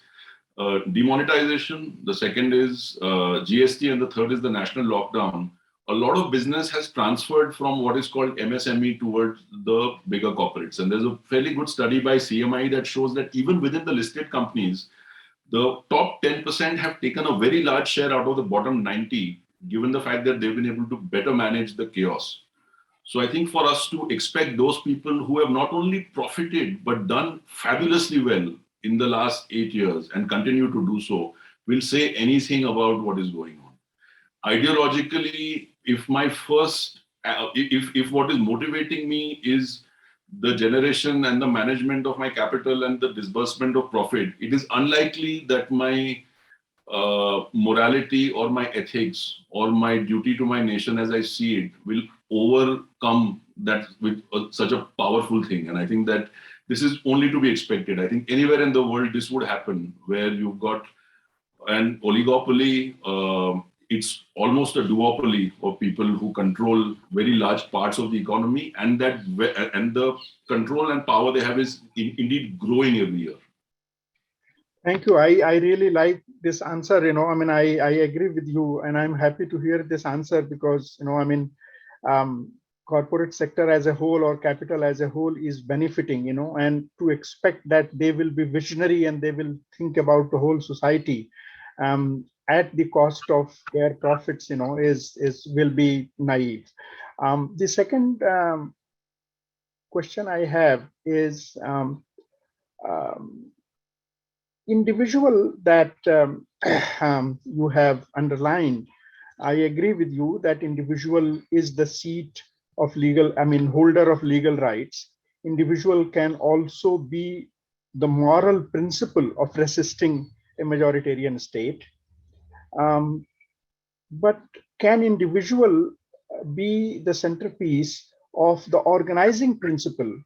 demonetization, the second is GST, and the third is the national lockdown, a lot of business has transferred from what is called MSME towards the bigger corporates. And there's a fairly good study by CMI that shows that even within the listed companies, the top 10% have taken a very large share out of the bottom 90, given the fact that they've been able to better manage the chaos. So I think for us to expect those people who have not only profited, but done fabulously well in the last 8 years and continue to do so, will say anything about what is going on. Ideologically, if what is motivating me is the generation and the management of my capital and the disbursement of profit, it is unlikely that my morality or my ethics or my duty to my nation as I see it will overcome that with such a powerful thing. And I think that this is only to be expected. I think anywhere in the world this would happen, where you've got an oligopoly. It's almost a duopoly of people who control very large parts of the economy, and the control and power they have is indeed growing every year. Thank you. I really like this answer. I agree with you, and I'm happy to hear this answer because, corporate sector as a whole or capital as a whole is benefiting, and to expect that they will be visionary and they will think about the whole society at the cost of their profits, will be naive. The second question I have is individual that you have underlined. I agree with you that individual is the seat of holder of legal rights. Individual can also be the moral principle of resisting a majoritarian state. But can individual be the centerpiece of the organizing principle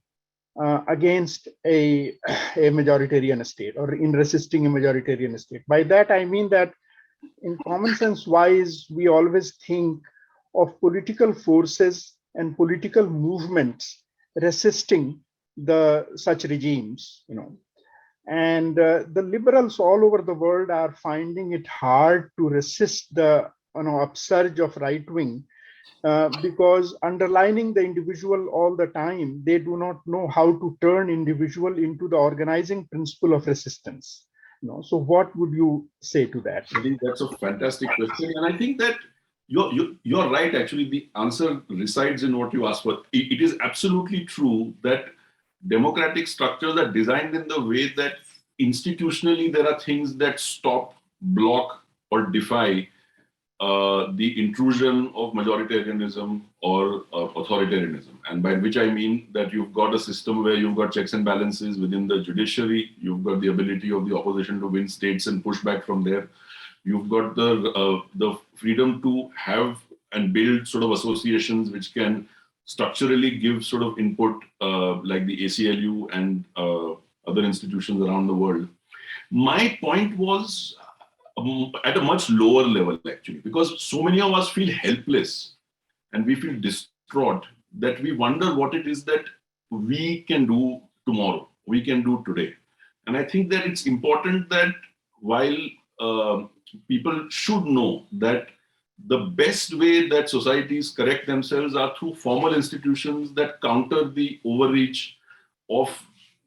against a majoritarian state, or in resisting a majoritarian state? By that, I mean that in common sense wise, we always think of political forces and political movements resisting such regimes, and the liberals all over the world are finding it hard to resist the upsurge of right wing because underlining the individual all the time, they do not know how to turn individual into the organizing principle of resistance. So what would you say to that? I think that's a fantastic question, and I think that you're right. Actually, the answer resides in what you asked for. It is absolutely true that democratic structures are designed in the way that institutionally there are things that stop, block, or defy the intrusion of majoritarianism or authoritarianism. And by which I mean that you've got a system where you've got checks and balances within the judiciary, you've got the ability of the opposition to win states and push back from there. You've got the freedom to have and build sort of associations which can structurally give sort of input like the ACLU and other institutions around the world. My point was at a much lower level, actually, because so many of us feel helpless and we feel distraught that we wonder what it is that we can do tomorrow, we can do today. And I think that it's important that while people should know that the best way that societies correct themselves are through formal institutions that counter the overreach of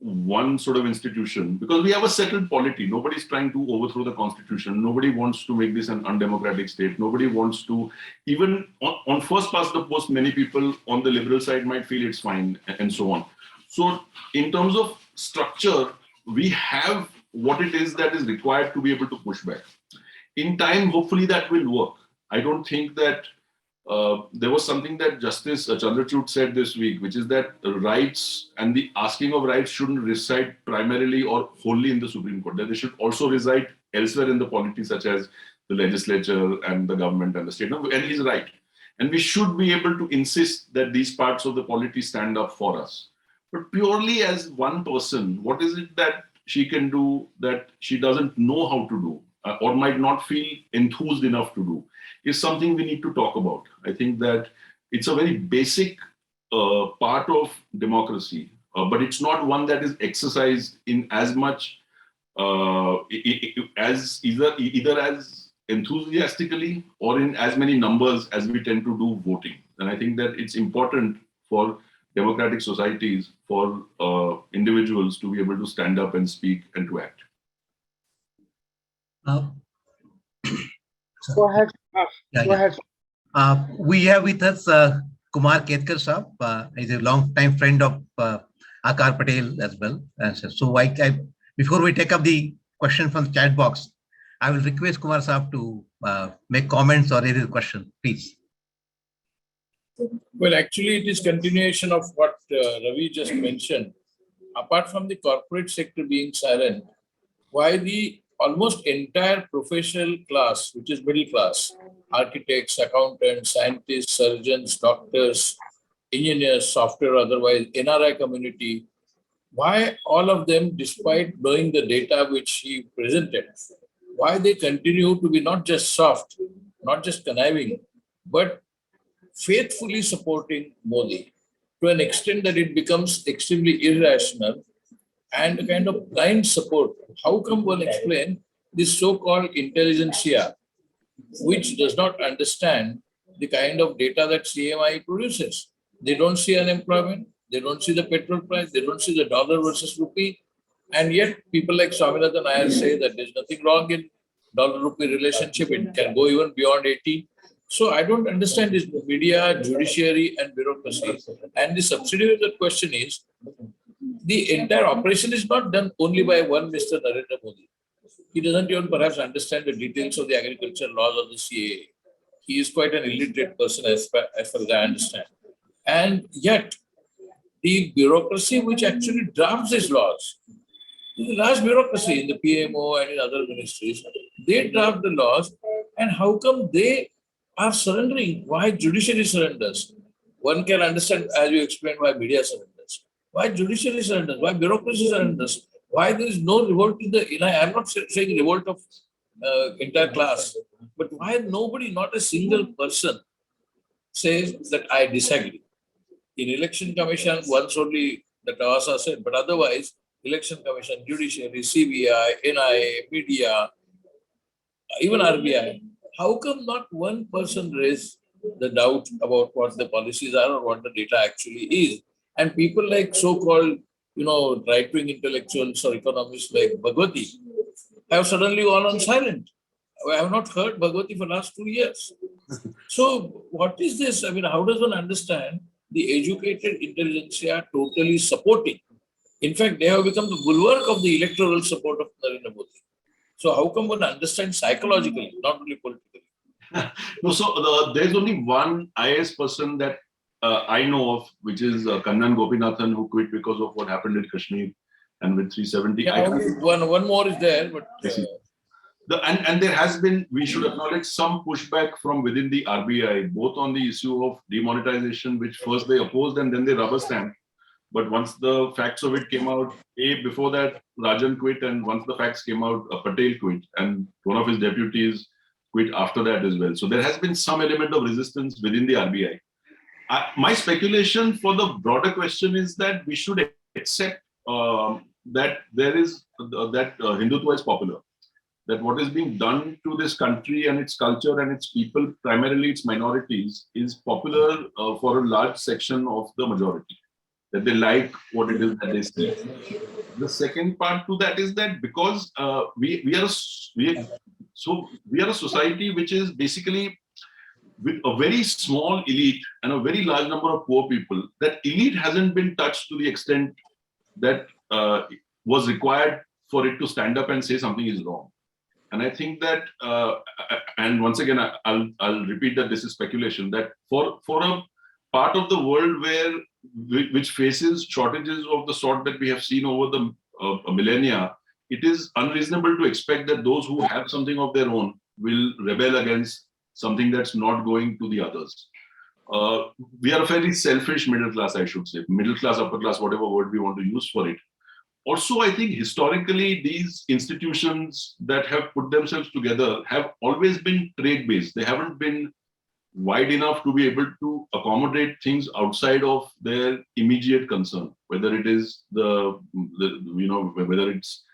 one sort of institution, because we have a settled polity. Nobody's trying to overthrow the constitution. Nobody wants to make this an undemocratic state. Nobody wants to, even on first past the post, many people on the liberal side might feel it's fine and so on. So in terms of structure, we have what it is that is required to be able to push back. In time, hopefully that will work. I don't think that there was something that Justice Chandrachud said this week, which is that rights and the asking of rights shouldn't reside primarily or wholly in the Supreme Court, that they should also reside elsewhere in the polity, such as the legislature and the government and the state. And he's right. And we should be able to insist that these parts of the polity stand up for us. But purely as one person, what is it that she can do that she doesn't know how to do or might not feel enthused enough to do, is something we need to talk about. I think that it's a very basic part of democracy, but it's not one that is exercised in as much as either as enthusiastically or in as many numbers as we tend to do voting. And I think that it's important for democratic societies, for individuals to be able to stand up and speak and to act. Go ahead. Go ahead. We have with us Kumar Ketkar Saab. He's a long-time friend of Akar Patel as well. So before we take up the question from the chat box, I will request Kumar Saab to make comments or raise a question, please. Well, actually, it is continuation of what Ravi just mentioned. Apart from the corporate sector being silent, why the almost entire professional class, which is middle class, architects, accountants, scientists, surgeons, doctors, engineers, software, otherwise, NRI community, why all of them, despite knowing the data which he presented, why they continue to be not just soft, not just conniving, but faithfully supporting Modi to an extent that it becomes extremely irrational and a kind of blind support. How come one explain this so-called intelligentsia, which does not understand the kind of data that CMI produces? They don't see unemployment, they don't see the petrol price, they don't see the dollar versus rupee, and yet people like Swaminathan Iyer say that there's nothing wrong in dollar-rupee relationship, it can go even beyond 80. So I don't understand this media, judiciary, and bureaucracy. And the subsidiary of the question is, the entire operation is not done only by one Mr. Narendra Modi. He doesn't even perhaps understand the details of the agriculture laws of the CAA. He is quite an illiterate person as far as I understand. And yet, the bureaucracy which actually drafts these laws, the large bureaucracy in the PMO and in other ministries, they draft the laws, and how come they are surrendering? Why judiciary surrenders? One can understand, as you explained, why media surrenders. Why judiciary surrenders? Why bureaucracy surrenders? Why there is no revolt in the, I'm not saying revolt of entire class, but why nobody, not a single person says that I disagree? In election commission, once only the Tawasa said, but otherwise, election commission, judiciary, CBI, NIA, media, even RBI, how come not one person raised the doubt about what the policies are or what the data actually is? And people like so-called, right-wing intellectuals or economists like Bhagwati have suddenly gone on silent. I have not heard Bhagwati for the last 2 years. So what is this? I mean, how does one understand the educated intelligentsia totally supporting? In fact, they have become the bulwark of the electoral support of Narendra Modi. So how come one understands psychologically, not only politically? No, so there's only one IAS person that I know of, which is Kannan Gopinathan, who quit because of what happened in Kashmir and with 370. Yeah, one more is there, but... And there has been, we should acknowledge, some pushback from within the RBI, both on the issue of demonetization, which first they opposed and then they rubber stamped. But once the facts of it came out, before that, Rajan quit, and once the facts came out, Patel quit, and one of his deputies quit after that as well. So there has been some element of resistance within the RBI. My speculation for the broader question is that we should accept that there is that Hindutva is popular. That what is being done to this country and its culture and its people, primarily its minorities, is popular for a large section of the majority. that they like what it is that they see. The second part to that is that because we are a society which is basically with a very small elite and a very large number of poor people. That elite hasn't been touched to the extent that was required for it to stand up and say something is wrong. And I think that, and once again, I'll repeat that this is speculation, that for a part of the world which faces shortages of the sort that we have seen over the millennia, it is unreasonable to expect that those who have something of their own will rebel against something that's not going to the others. We are a fairly selfish middle class, I should say, middle class, upper class, whatever word we want to use for it. Also, I think historically, these institutions that have put themselves together have always been trade-based. They haven't been wide enough to be able to accommodate things outside of their immediate concern, whether it is whether it's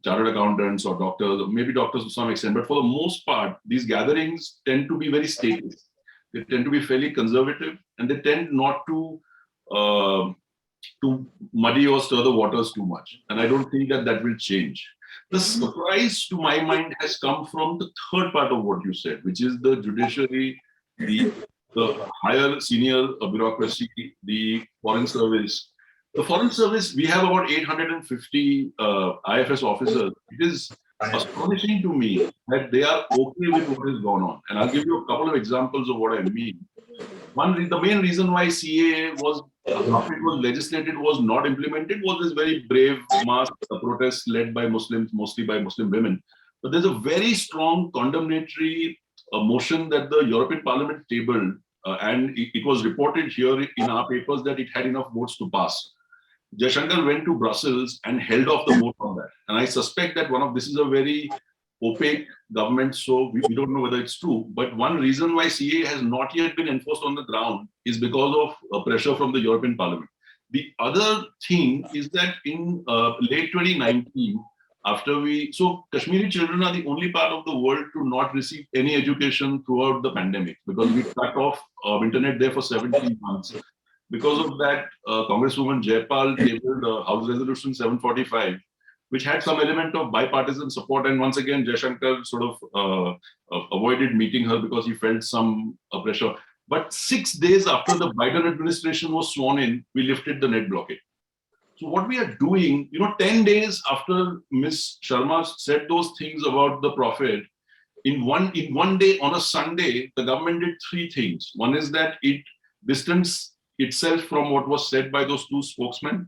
chartered accountants or doctors, or maybe doctors to some extent. But for the most part, these gatherings tend to be very statist. They tend to be fairly conservative, and they tend not to muddy or stir the waters too much. And I don't think that will change. The surprise to my mind has come from the third part of what you said, which is the judiciary, the higher senior bureaucracy, the foreign service. The foreign service, we have about 850 IFS officers. It is astonishing to me that they are okay with what has gone on. And I'll give you a couple of examples of what I mean. The main reason why CAA was, after it was legislated, was not implemented was this very brave mass protest led by Muslims, mostly by Muslim women. But there's a very strong condemnatory motion that the European Parliament tabled, and it was reported here in our papers that it had enough votes to pass. Jaishankar went to Brussels and held off the vote on that. And I suspect that this is a very opaque government, so we don't know whether it's true. But one reason why CAA has not yet been enforced on the ground is because of pressure from the European Parliament. The other thing is that in late 2019, Kashmiri children are the only part of the world to not receive any education throughout the pandemic because we cut off internet there for 17 months. Because of that, Congresswoman Jayapal tabled House Resolution 745, which had some element of bipartisan support. And once again, Jaishankar sort of avoided meeting her because he felt some pressure. But 6 days after the Biden administration was sworn in, we lifted the net blockade. So what we are doing, 10 days after Ms. Sharma said those things about the Prophet, in one day on a Sunday, the government did 3 things. One is that it distanced itself from what was said by those 2 spokespeople.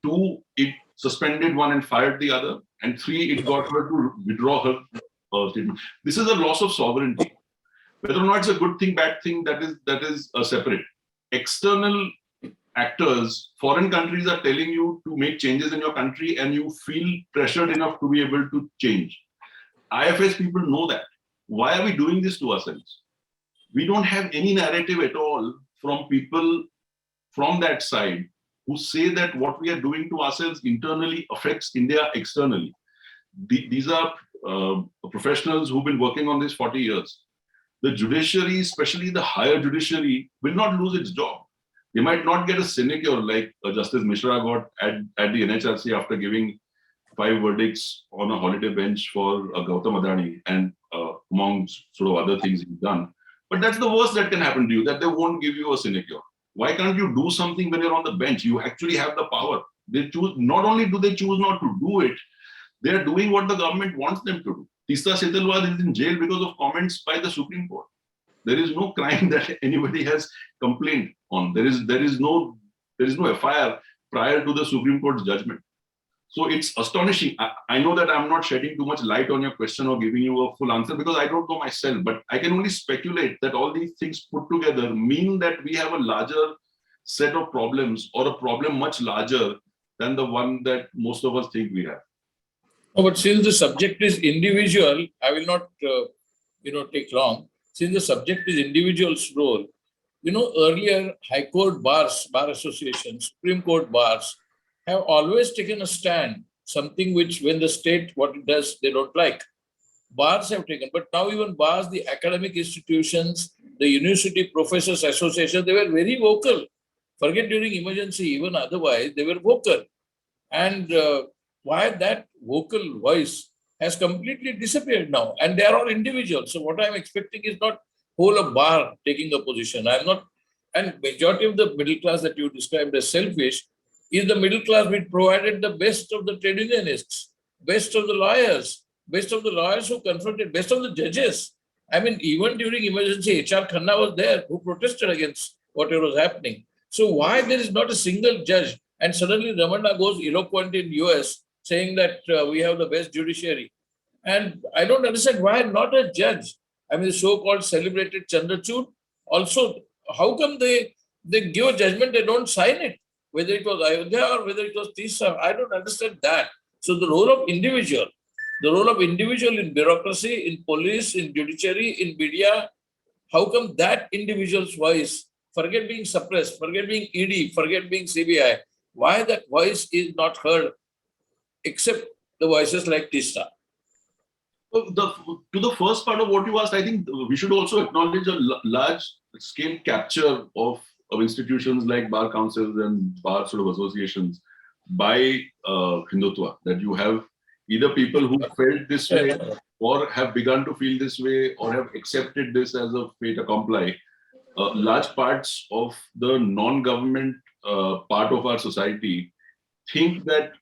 2, it suspended one and fired the other. And 3, it got her to withdraw her statement. This is a loss of sovereignty. Whether or not it's a good thing, bad thing, that is separate. External actors, foreign countries are telling you to make changes in your country and you feel pressured enough to be able to change. IFS people know that. Why are we doing this to ourselves? We don't have any narrative at all from people from that side who say that what we are doing to ourselves internally affects India externally. These are professionals who've been working on this 40 years. The judiciary, especially the higher judiciary, will not lose its job. They might not get a sinecure like Justice Mishra got at the NHRC after giving 5 verdicts on a holiday bench for Gautam Adani and among sort of other things he's done. But that's the worst that can happen to you, that they won't give you a sinecure. Why can't you do something when you're on the bench? You actually have the power. They choose. Not only do they choose not to do it, they're doing what the government wants them to do. Tista Setalwad is in jail because of comments by the Supreme Court. There is no crime that anybody has complained on. There is no FIR prior to the Supreme Court's judgment. So it's astonishing. I know that I'm not shedding too much light on your question or giving you a full answer because I don't know myself, but I can only speculate that all these things put together mean that we have a larger set of problems or a problem much larger than the one that most of us think we have. No, but since the subject is individual, I will not, take long. Since the subject is individual's role, earlier High Court bars, bar associations, Supreme Court bars have always taken a stand, something which when the state, what it does, they don't like. Bars have taken, but now even bars, the academic institutions, the university professors association, they were very vocal Forget during emergency, even otherwise, they were vocal. And why that vocal voice has completely disappeared now. And they are all individuals. So what I'm expecting is not whole of bar taking a position. I'm not, and majority of the middle class that you described as selfish is the middle class which provided the best of the trade unionists, best of the lawyers who confronted, best of the judges. I mean, even during emergency, H.R. Khanna was there who protested against whatever was happening. So why there is not a single judge? And suddenly Ramana goes eloquent in US saying that we have the best judiciary. And I don't understand why not a judge. I mean, the so-called celebrated Chandrachud, also, how come they give a judgment, they don't sign it? Whether it was Ayodhya or whether it was Tisa, I don't understand that. So the role of individual in bureaucracy, in police, in judiciary, in media, how come that individual's voice, forget being suppressed, forget being ED, forget being CBI, why that voice is not heard except the voices like Tista? To the first part of what you asked, I think we should also acknowledge a large scale capture of institutions like bar councils and bar sort of associations by Hindutva, that you have either people who felt this way or have begun to feel this way or have accepted this as a fait accompli. Large parts of the non-government part of our society think that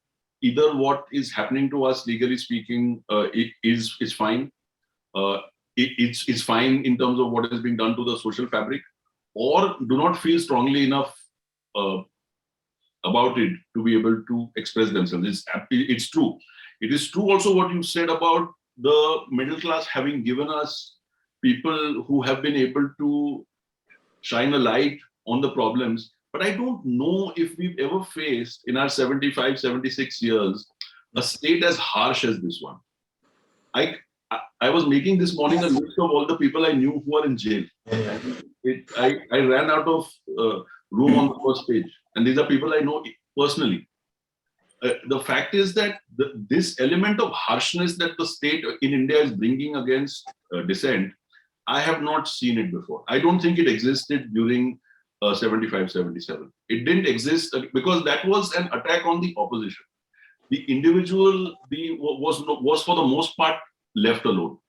either what is happening to us, legally speaking, is fine. It's fine in terms of what is being done to the social fabric, or do not feel strongly enough about it to be able to express themselves. It's true. It is true also what you said about the middle class having given us people who have been able to shine a light on the problems. But I don't know if we've ever faced in our 75, 76 years, a state as harsh as this one. I was making this morning a list of all the people I knew who are in jail. I ran out of room on the first page. And these are people I know personally. The fact is that this element of harshness that the state in India is bringing against dissent, I have not seen it before. I don't think it existed during 75, 77. It didn't exist because that was an attack on the opposition. The individual was for the most part left alone.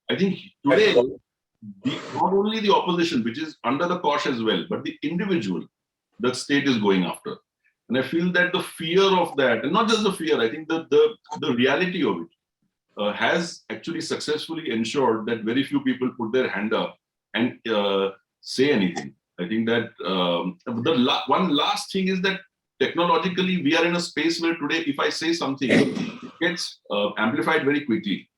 I think today, not only the opposition, which is under the cosh as well, but the individual, the state is going after. And I feel that the fear of that, and not just the fear, I think the reality of it has actually successfully ensured that very few people put their hand up and say anything. I think that one last thing is that technologically, we are in a space where today, if I say something, it gets amplified very quickly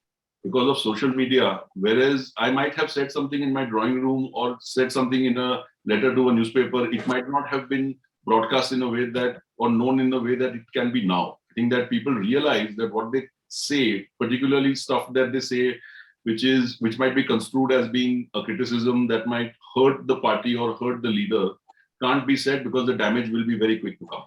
because of social media. Whereas I might have said something in my drawing room or said something in a letter to a newspaper, it might not have been broadcast in a way that, or known in a way that it can be now. I think that people realize that what they say, particularly stuff that they say, which might be construed as being a criticism that might hurt the party or hurt the leader, can't be said because the damage will be very quick to come.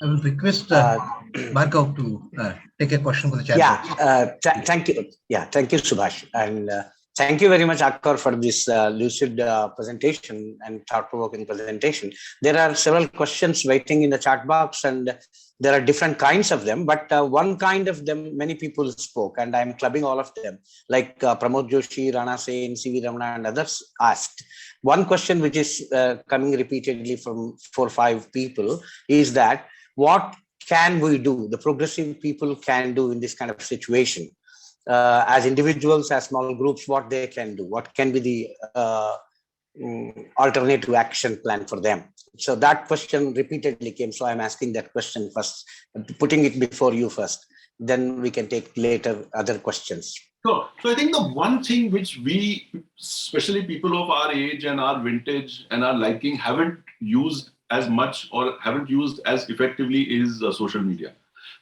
I will request Bhargav to take a question for the chat box. Thank you. Yeah, thank you, Subhash. And thank you very much, Akar, for this lucid presentation and thought-provoking presentation. There are several questions waiting in the chat box, and there are different kinds of them, but one kind of them, many people spoke, and I'm clubbing all of them, like Pramod Joshi, Rana Sen, C.V. Ramana, and others asked. One question which is coming repeatedly from 4 or 5 people is that, what can we do, the progressive people can do in this kind of situation? As individuals, as small groups, what they can do, what can be the alternative action plan for them? So that question repeatedly came. So I'm asking that question first, putting it before you first, then we can take later other questions. So I think the one thing which we, especially people of our age and our vintage and our liking, haven't used as much or haven't used as effectively is social media.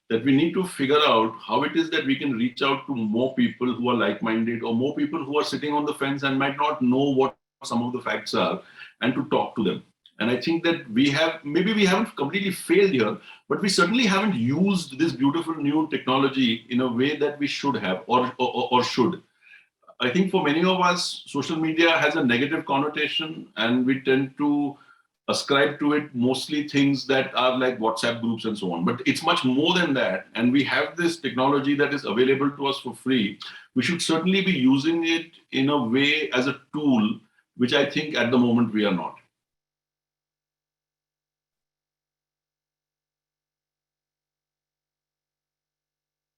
That we need to figure out how it is that we can reach out to more people who are like-minded, or more people who are sitting on the fence and might not know what some of the facts are, and to talk to them. And I think that we haven't completely failed here, but we certainly haven't used this beautiful new technology in a way that we should have or should. I think for many of us, social media has a negative connotation, and we tend to ascribe to it mostly things that are like WhatsApp groups and so on. But it's much more than that. And we have this technology that is available to us for free. We should certainly be using it in a way as a tool, which I think at the moment we are not.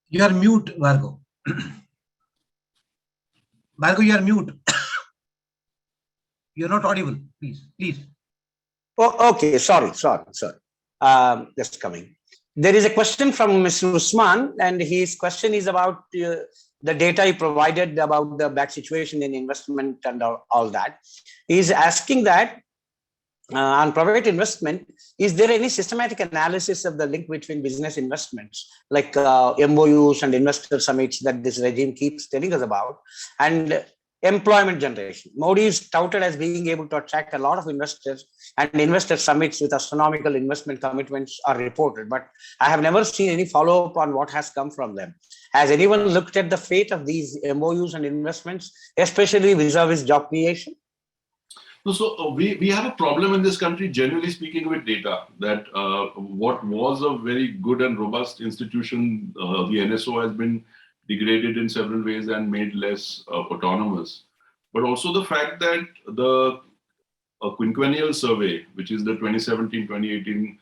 You are mute, Vargo. Vargo, you are mute. You're not audible. Please. Oh, okay. Sorry. Just coming. There is a question from Mr. Usman, and his question is about the data he provided about the bad situation in investment and all that. He's asking that on private investment, is there any systematic analysis of the link between business investments, like MOUs and investor summits that this regime keeps telling us about, and employment generation? Modi is touted as being able to attract a lot of investors, and investor summits with astronomical investment commitments are reported, but I have never seen any follow-up on what has come from them. Has anyone looked at the fate of these MOUs and investments, especially vis-a-vis job creation? So we have a problem in this country, generally speaking, with data, that what was a very good and robust institution, the NSO, has been degraded in several ways and made less autonomous. But also the fact that the quinquennial survey, which is the 2017-2018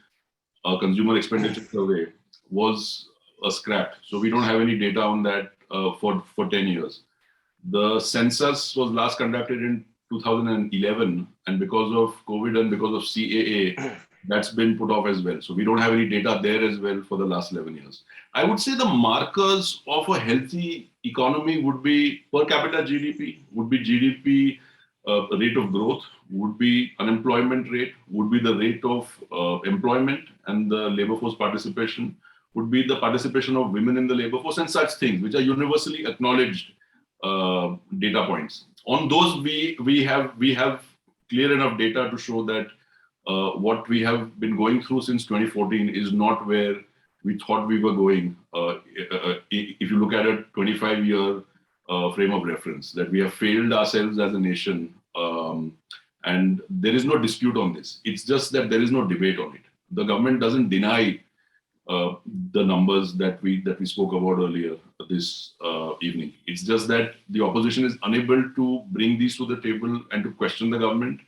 consumer expenditure survey, was scrapped. So we don't have any data on that for 10 years. The census was last conducted in 2011, and because of COVID and because of CAA, that's been put off as well. So we don't have any data there as well for the last 11 years. I would say the markers of a healthy economy would be per capita GDP, would be GDP rate of growth, would be unemployment rate, would be the rate of employment and the labor force participation, would be the participation of women in the labor force, and such things, which are universally acknowledged data points. On those, we have clear enough data to show that what we have been going through since 2014 is not where we thought we were going. If you look at a 25-year frame of reference, that we have failed ourselves as a nation, and there is no dispute on this. It's just that there is no debate on it. The government doesn't deny the numbers that we spoke about earlier this evening. It's just that the opposition is unable to bring these to the table and to question the government,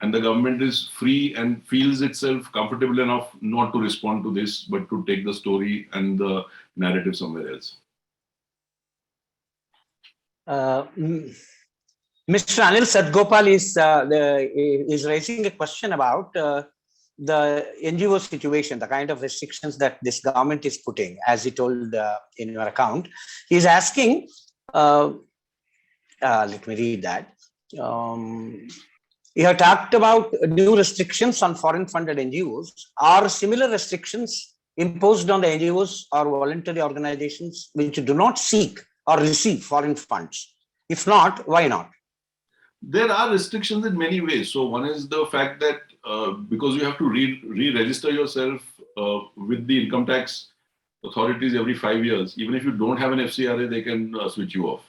and the government is free and feels itself comfortable enough not to respond to this, but to take the story and the narrative somewhere else. Mr. Anil Sadgopal is raising a question about the NGO situation, the kind of restrictions that this government is putting, as he told in your account. He's asking, let me read that. You have talked about new restrictions on foreign funded NGOs. Are similar restrictions imposed on the NGOs or voluntary organizations which do not seek or receive foreign funds? If not, why not? There are restrictions in many ways. So one is the fact that because you have to re-register yourself with the income tax authorities every 5 years, even if you don't have an FCRA, they can switch you off.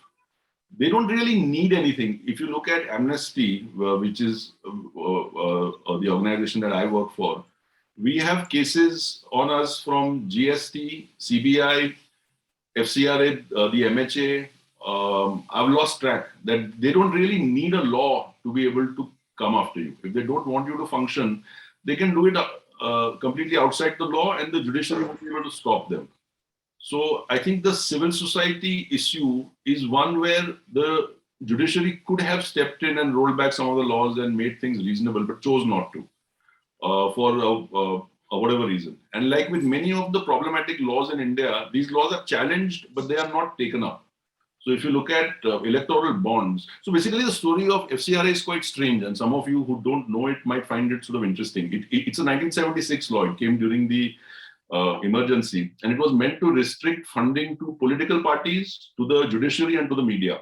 They don't really need anything. If you look at Amnesty, which is the organization that I work for, we have cases on us from GST, CBI, FCRA, the MHA. I've lost track that they don't really need a law to be able to come after you. If they don't want you to function, they can do it completely outside the law, and the judiciary won't be able to stop them. So I think the civil society issue is one where the judiciary could have stepped in and rolled back some of the laws and made things reasonable, but chose not to for whatever reason. And like with many of the problematic laws in India, these laws are challenged, but they are not taken up. So if you look at electoral bonds, so basically the story of FCRA is quite strange, and some of you who don't know it might find it sort of interesting. It's a 1976 law. It came during the emergency, and it was meant to restrict funding to political parties, to the judiciary, and to the media.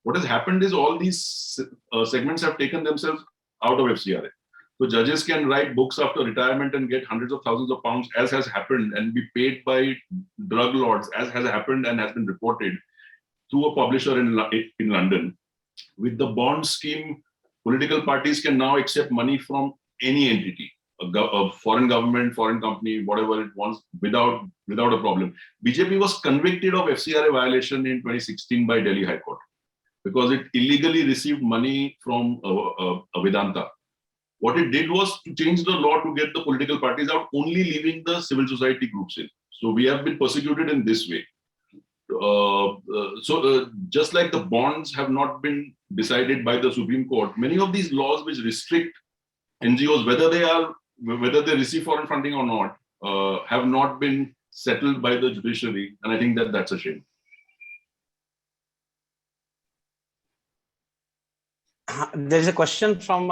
What has happened is all these segments have taken themselves out of FCRA. So judges can write books after retirement and get hundreds of thousands of pounds, as has happened, and be paid by drug lords, as has happened and has been reported, through a publisher in London. with the bond scheme, political parties can now accept money from any entity, a foreign government, foreign company, whatever it wants, without a problem. BJP was convicted of FCRA violation in 2016 by Delhi High Court because it illegally received money from Vedanta. What it did was to change the law to get the political parties out, only leaving the civil society groups in. So we have been persecuted in this way. Just like the bonds have not been decided by the Supreme Court, many of these laws which restrict NGOs, whether they receive foreign funding or not, have not been settled by the judiciary, and I think that that's a shame. There's a question from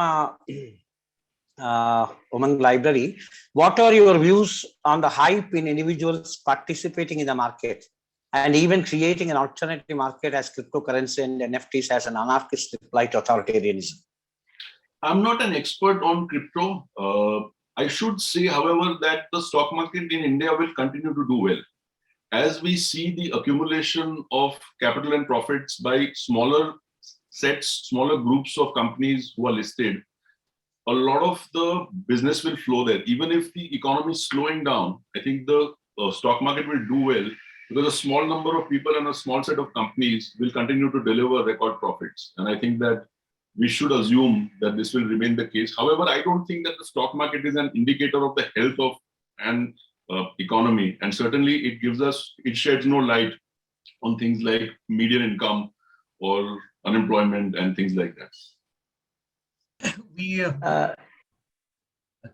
Umang Library. What are your views on the hype in individuals participating in the market and even creating an alternative market as cryptocurrency and NFTs as an anarchist reply to authoritarianism? I'm not an expert on crypto. I should say, however, that the stock market in India will continue to do well. As we see the accumulation of capital and profits by smaller sets, smaller groups of companies who are listed, a lot of the business will flow there. Even if the economy is slowing down, I think the stock market will do well because a small number of people and a small set of companies will continue to deliver record profits. And I think that we should assume that this will remain the case. However, I don't think that the stock market is an indicator of the health of an economy. And certainly it sheds no light on things like median income or unemployment and things like that.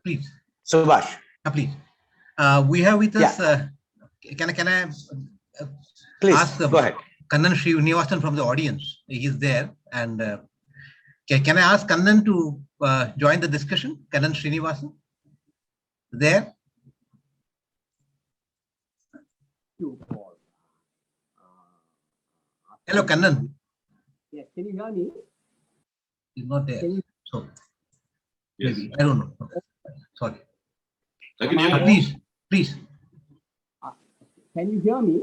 Please. Subhash. Please. We have with us, can I please ask go ahead. Kannan Srinivasan from the audience? He is there. And can I ask Kannan to join the discussion? Kannan Srinivasan? There? Hello, Kannan. Yes, can you hear me? He's not there. So, Yes. maybe, I don't know. Sorry. I can hear you. Please. Can you hear me?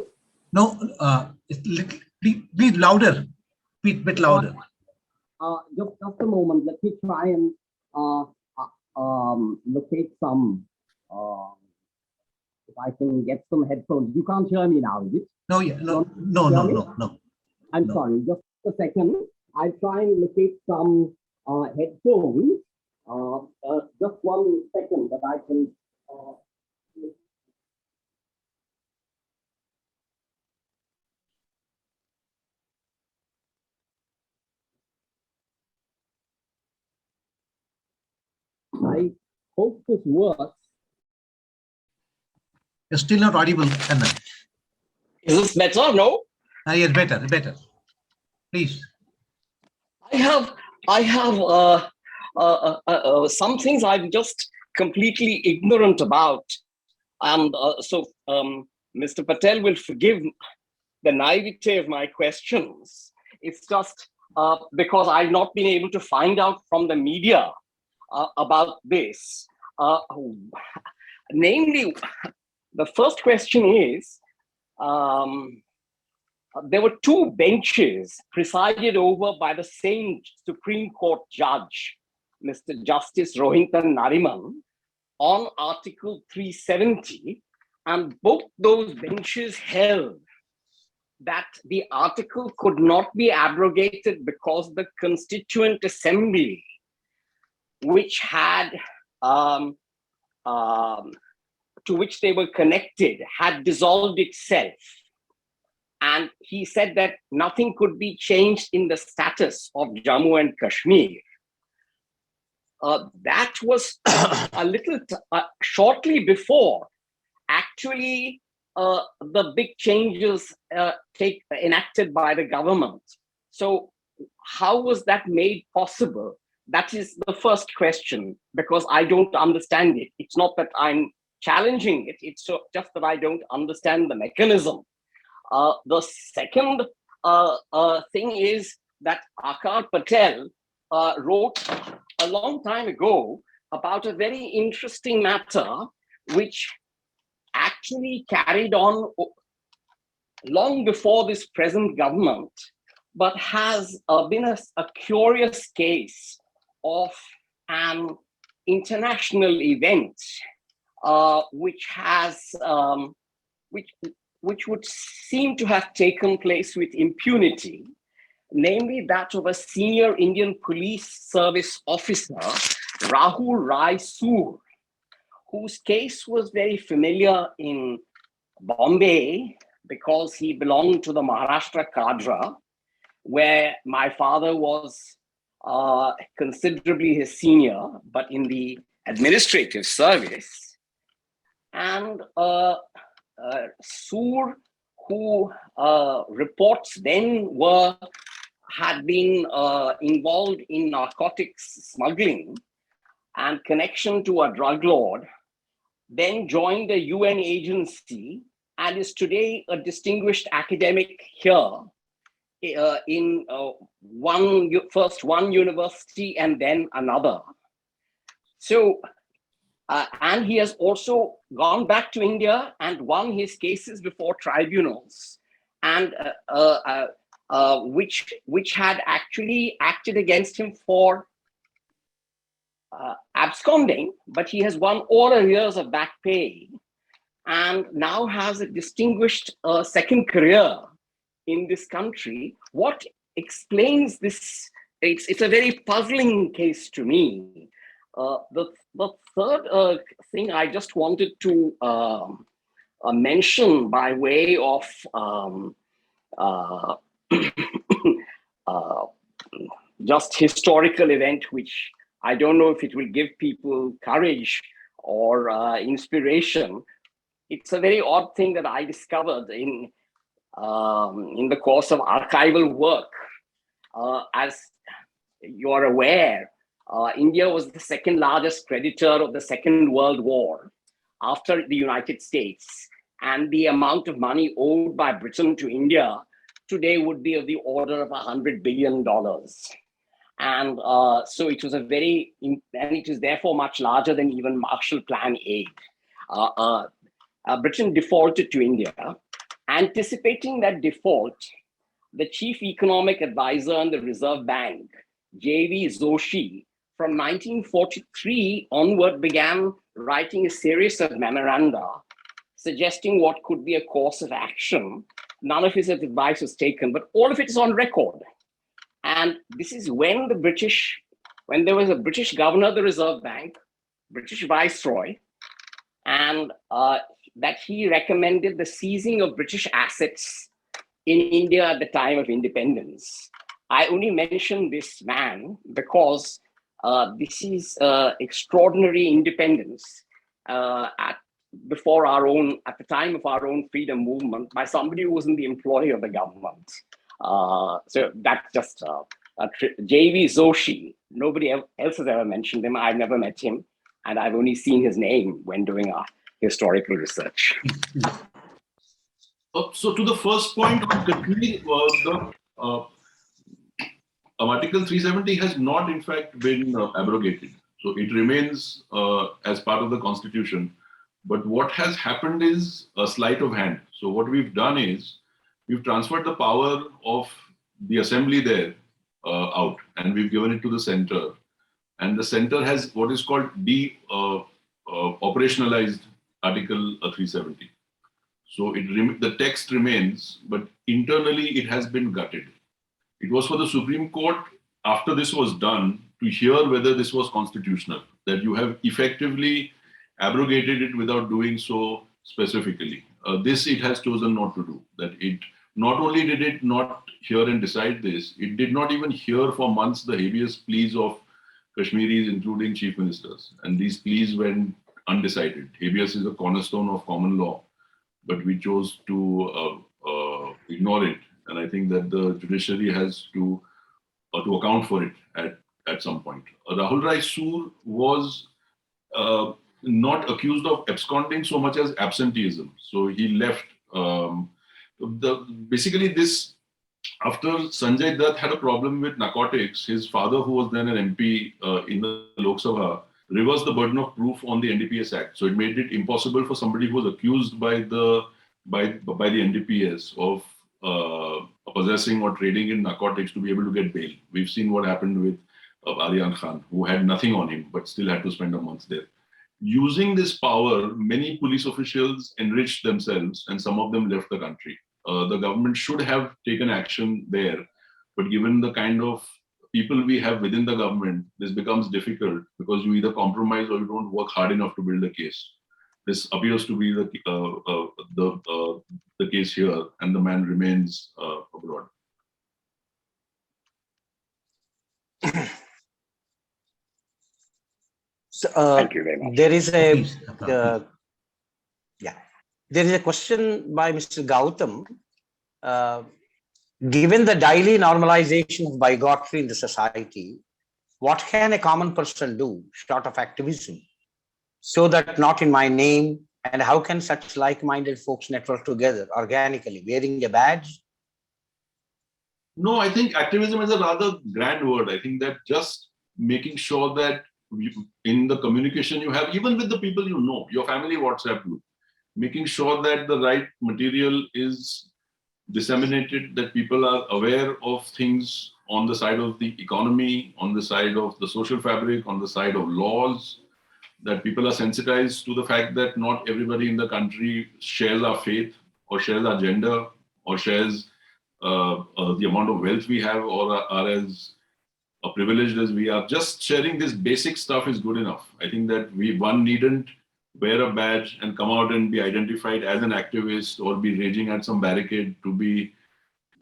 No, please louder. Bit louder. Just a moment. Let me try and locate some. If I can get some headphones. You can't hear me now, is it? No, no. I'm sorry. Just a second. I'll try and locate some headphones. Just 1 second that I can. I hope this works. You're still not audible, Kannan. Is this better? No? Yes, better. Please. I have some things I'm just completely ignorant about. And so Mr. Patel will forgive the naivete of my questions. It's just because I've not been able to find out from the media about this. Namely, the first question is, there were 2 benches presided over by the same Supreme Court judge, Mr. Justice Rohinton Nariman, on Article 370, and both those benches held that the article could not be abrogated because the Constituent Assembly, which had, to which they were connected, had dissolved itself. And he said that nothing could be changed in the status of Jammu and Kashmir. That was a little shortly before, actually, the big changes enacted by the government. So how was that made possible? That is the first question, because I don't understand it. It's not that I'm challenging it, it's just that I don't understand the mechanism. The second thing is that Akar Patel wrote a long time ago about a very interesting matter, which actually carried on long before this present government, but has been a curious case of an international event which has which would seem to have taken place with impunity, namely that of a senior Indian police service officer, Rahul Rai Soor, whose case was very familiar in Bombay because he belonged to the Maharashtra cadre, where my father was considerably his senior, but in the administrative service. And Soor, who reports then had been involved in narcotics smuggling and connection to a drug lord, then joined a UN agency and is today a distinguished academic here in first one university and then another. So, and he has also gone back to India and won his cases before tribunals, and which had actually acted against him for absconding, but he has won all arrears of back pay and now has a distinguished second career in this country. What explains this? It's a very puzzling case to me. The third thing I just wanted to mention by way of just historical event, which I don't know if it will give people courage or inspiration. It's a very odd thing that I discovered in the course of archival work. As you're aware, India was the second largest creditor of the Second World War after the United States. And the amount of money owed by Britain to India today would be of the order of $100 billion. And so it was and it is therefore much larger than even Marshall Plan aid. Britain defaulted to India. Anticipating that default, the chief economic advisor in the Reserve Bank, J.V. Joshi, from 1943 onward began writing a series of memoranda suggesting what could be a course of action. None of his advice was taken, but all of it is on record. And this is when when there was a British governor of the Reserve Bank, British Viceroy, and that he recommended the seizing of British assets in India at the time of independence. I only mention this man because this is extraordinary independence at the time of our own freedom movement by somebody who was in the employ of the government. So that's just J.V. Joshi. Nobody else has ever mentioned him. I've never met him, and I've only seen his name when doing our historical research. So to the first point on Kashmir, Article 370 has not in fact been abrogated. So it remains as part of the Constitution. But what has happened is a sleight of hand. So what we've done is we've transferred the power of the assembly there out, and we've given it to the center. And the center has what is called operationalized Article 370. So the text remains, but internally it has been gutted. It was for the Supreme Court, after this was done, to hear whether this was constitutional, that you have effectively abrogated it without doing so specifically. This it has chosen not to do. That it not only did it not hear and decide this, it did not even hear for months the habeas pleas of Kashmiris, including chief ministers. And these pleas went undecided. Habeas is a cornerstone of common law, but we chose to ignore it. And I think that the judiciary has to account for it at some point. Rahul Rai Soor was not accused of absconding so much as absenteeism. So he left. Basically, this after Sanjay Dutt had a problem with narcotics, his father, who was then an MP in the Lok Sabha, reversed the burden of proof on the NDPS Act. So it made it impossible for somebody who was accused by the NDPS of possessing or trading in narcotics to be able to get bail. We've seen what happened with Aryan Khan, who had nothing on him, but still had to spend a month there. Using this power, many police officials enriched themselves and some of them left the country. The government should have taken action there, but given the kind of people we have within the government, this becomes difficult because you either compromise or you don't work hard enough to build a case. This appears to be the case here, and the man remains abroad. So, Thank you very much. there is a Please, Akar, please. there is a question by Mr. Gautam. Given the daily normalization of bigotry in the society, what can a common person do short of activism so that not in my name, and how can such like-minded folks network together organically, wearing a badge? No, I think activism is a rather grand word. I think that just making sure that in the communication you have, even with the people you know, your family WhatsApp group, making sure that the right material is disseminated, that people are aware of things on the side of the economy, on the side of the social fabric, on the side of laws, that people are sensitized to the fact that not everybody in the country shares our faith or shares our gender or shares the amount of wealth we have or are as privileged as we are. Just sharing this basic stuff is good enough. I think that one needn't wear a badge and come out and be identified as an activist or be raging at some barricade to be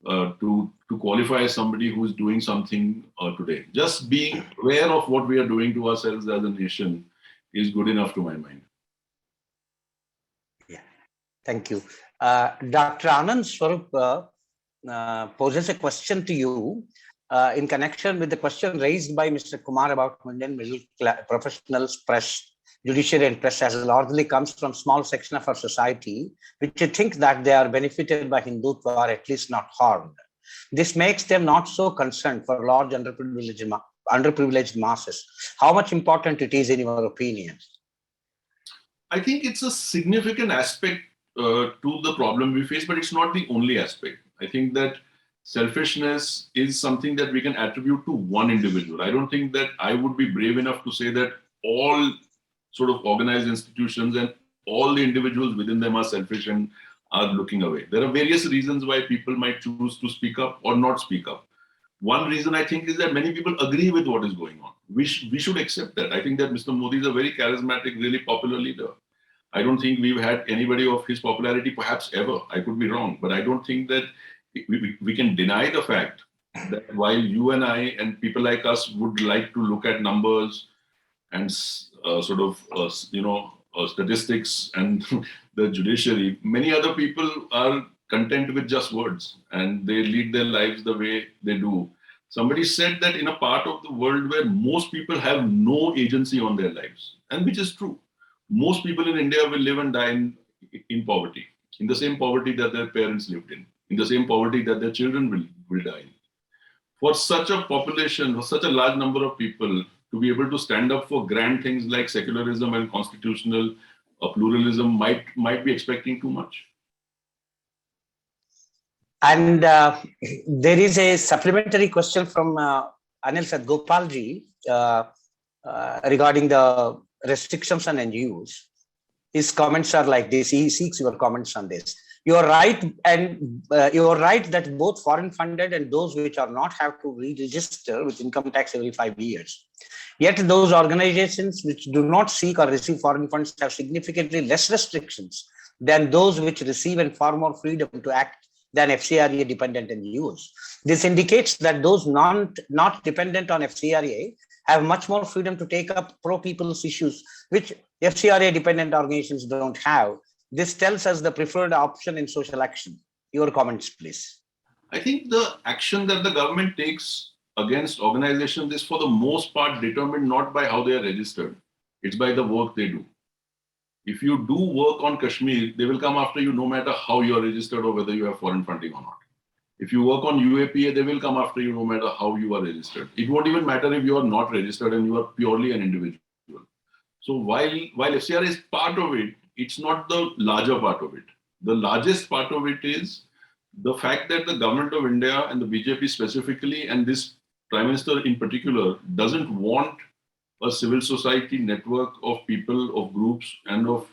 to qualify as somebody who's doing something today. Just being aware of what we are doing to ourselves as a nation is good enough to my mind. Yeah, thank you. Dr. Anand Swarup poses a question to you in connection with the question raised by Mr. Kumar about Indian middle class professionals, press, judiciary and press as largely comes from small section of our society, which you think that they are benefited by hindutva or at least not harmed. This makes them not so concerned for large underprivileged masses. How much important it is in your opinion? I think it's a significant aspect to the problem we face, but it's not the only aspect. I think that selfishness is something that we can attribute to one individual. I don't think that I would be brave enough to say that all sort of organized institutions and all the individuals within them are selfish and are looking away. There are various reasons why people might choose to speak up or not speak up. One reason I think is that many people agree with what is going on. We should accept that. I think that Mr. Modi is a very charismatic, really popular leader. I don't think we've had anybody of his popularity perhaps ever. I could be wrong, but I don't think that we can deny the fact that while you and I and people like us would like to look at numbers and statistics and the judiciary, many other people are content with just words and they lead their lives the way they do. Somebody said that in a part of the world where most people have no agency on their lives, and which is true. Most people in India will live and die in poverty, in the same poverty that their parents lived in the same poverty that their children will die in. For such a population, for such a large number of people, to be able to stand up for grand things like secularism and constitutional pluralism might be expecting too much. And there is a supplementary question from Anil Sadgopalji regarding the restrictions on NGOs. His comments are like this. He seeks your comments on this. You are right, and you are right that both foreign funded and those which are not have to re-register with income tax every 5 years. Yet those organizations which do not seek or receive foreign funds have significantly less restrictions than those which receive and far more freedom to act than FCRA dependent NGOs. This indicates that those not dependent on FCRA have much more freedom to take up pro-people's issues, which FCRA dependent organizations don't have. This tells us the preferred option in social action. Your comments, please. I think the action that the government takes against organizations is for the most part determined not by how they are registered. It's by the work they do. If you do work on Kashmir, they will come after you no matter how you are registered or whether you have foreign funding or not. If you work on UAPA, they will come after you no matter how you are registered. It won't even matter if you are not registered and you are purely an individual. So while FCRA is part of it, it's not the larger part of it. The largest part of it is the fact that the government of India and the BJP specifically, and this Prime Minister in particular, doesn't want a civil society network of people, of groups, and of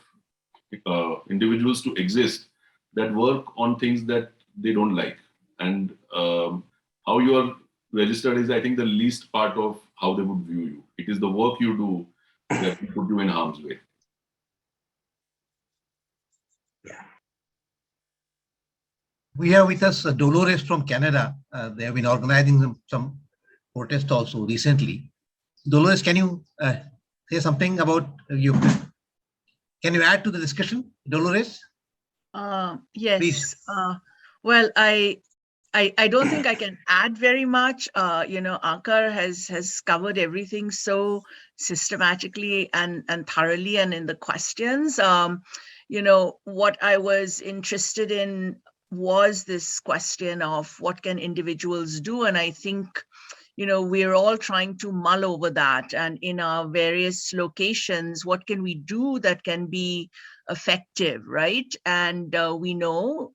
individuals to exist that work on things that they don't like. And how you are registered is, I think, the least part of how they would view you. It is the work you do that will put you in harm's way. We have with us Dolores from Canada. They have been organizing some protests also recently. Dolores, can you say something about you? Can you add to the discussion, Dolores? Yes. Please. Well, I don't think I can add very much. Akar has covered everything so systematically and thoroughly, and in the questions. What I was interested in was this question of what can individuals do, and I think we're all trying to mull over that, and in our various locations, what can we do that can be effective, right? And we know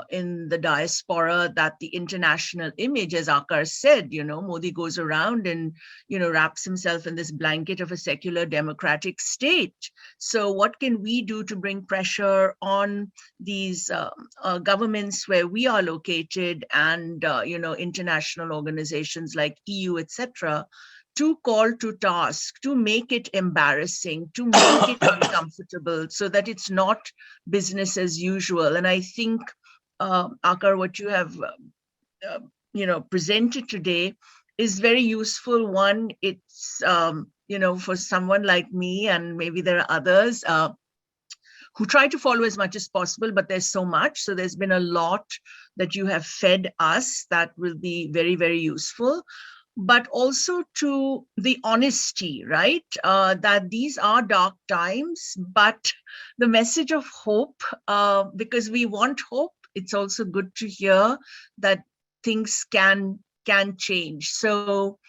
in the diaspora that the international image, as Akar said, Modi goes around and, wraps himself in this blanket of a secular democratic state. So what can we do to bring pressure on these governments where we are located and, international organizations like EU, etc., to call to task, to make it embarrassing, to make it uncomfortable so that it's not business as usual. And I think, Akar, what you have, presented today is very useful. One, it's, for someone like me, and maybe there are others who try to follow as much as possible, but there's so much. So there's been a lot that you have fed us that will be very, very useful. But also to the honesty, right? That these are dark times, but the message of hope, because we want hope, it's also good to hear that things can change. So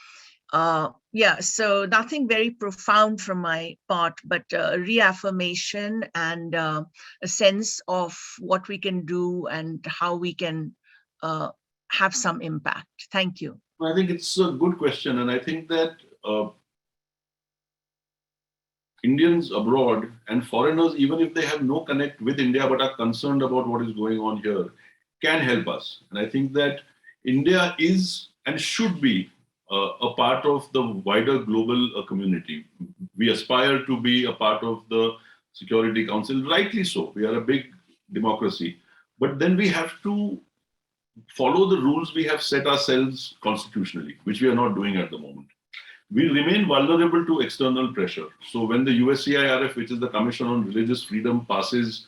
so nothing very profound from my part, but reaffirmation and a sense of what we can do and how we can have some impact. Thank you. I think it's a good question, and I think that Indians abroad and foreigners, even if they have no connect with India but are concerned about what is going on here, can help us. And I think that India is and should be a part of the wider global community. We aspire to be a part of the Security Council, rightly so. We are a big democracy. But then we have to follow the rules we have set ourselves constitutionally, which we are not doing at the moment. We remain vulnerable to external pressure. So when the USCIRF, which is the Commission on Religious Freedom, passes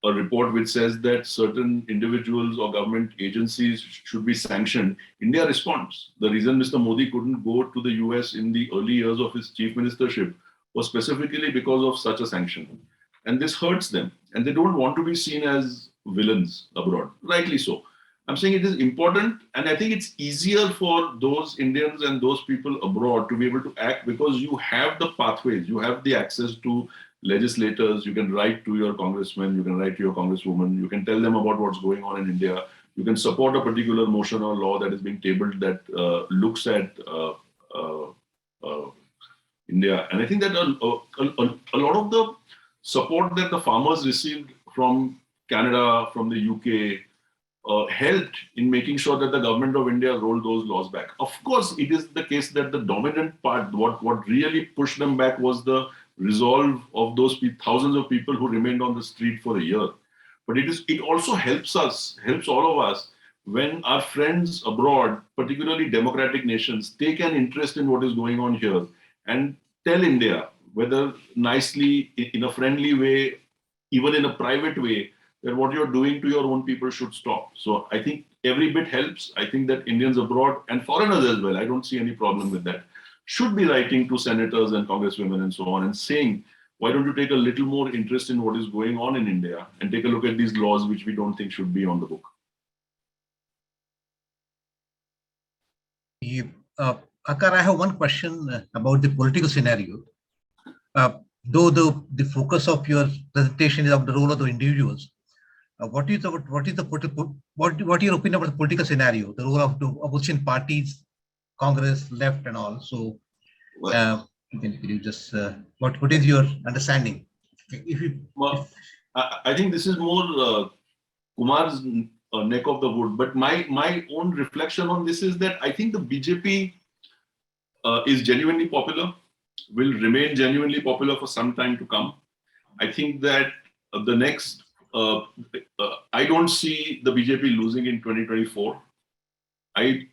a report which says that certain individuals or government agencies should be sanctioned, India responds. The reason Mr. Modi couldn't go to the US in the early years of his chief ministership was specifically because of such a sanction. And this hurts them. And they don't want to be seen as villains abroad, rightly so. I'm saying it is important, and I think it's easier for those Indians and those people abroad to be able to act because you have the pathways, you have the access to legislators, you can write to your congressman, you can write to your congresswoman, you can tell them about what's going on in India, you can support a particular motion or law that is being tabled that looks at India. And I think that a lot of the support that the farmers received from Canada, from the UK, helped in making sure that the government of India rolled those laws back. Of course, it is the case that the dominant part, what really pushed them back was the resolve of those thousands of people who remained on the street for a year. But it also helps all of us, when our friends abroad, particularly democratic nations, take an interest in what is going on here and tell India, whether nicely, in a friendly way, even in a private way, that what you're doing to your own people should stop. So I think every bit helps. I think that Indians abroad and foreigners as well, I don't see any problem with that, should be writing to senators and congresswomen and so on and saying, why don't you take a little more interest in what is going on in India and take a look at these laws which we don't think should be on the book. Akar, I have one question about the political scenario. Though the focus of your presentation is on the role of the individuals, what is your opinion about the political scenario, the role of the opposition parties, Congress, left, and all? So, can you just what is your understanding? I think this is more Kumar's neck of the wood, but my own reflection on this is that I think the BJP is genuinely popular, will remain genuinely popular for some time to come. I think that the next, I don't see the BJP losing in 2024. I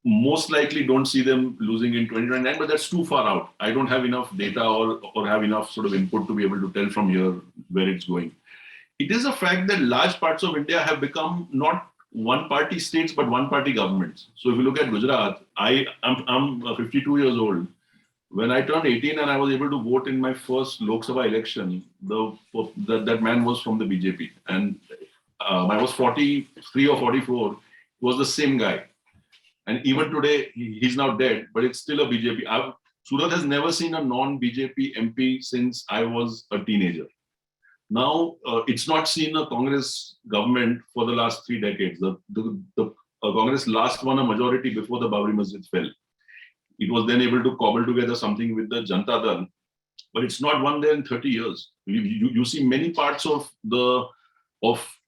most likely don't see them losing in 2029, but that's too far out. I don't have enough data or have enough sort of input to be able to tell from here where it's going. It is a fact that large parts of India have become not one-party states, but one-party governments. So if you look at Gujarat, I'm 52 years old. When I turned 18 and I was able to vote in my first Lok Sabha election, that man was from the BJP. And I was 43 or 44, it was the same guy. And even today, he's now dead, but it's still a BJP. Surat has never seen a non-BJP MP since I was a teenager. Now, it's not seen a Congress government for the last 3 decades. The Congress last won a majority before the Babri Masjid fell. It was then able to cobble together something with the Janata Dal, but it's not won there in 30 years. You see many parts of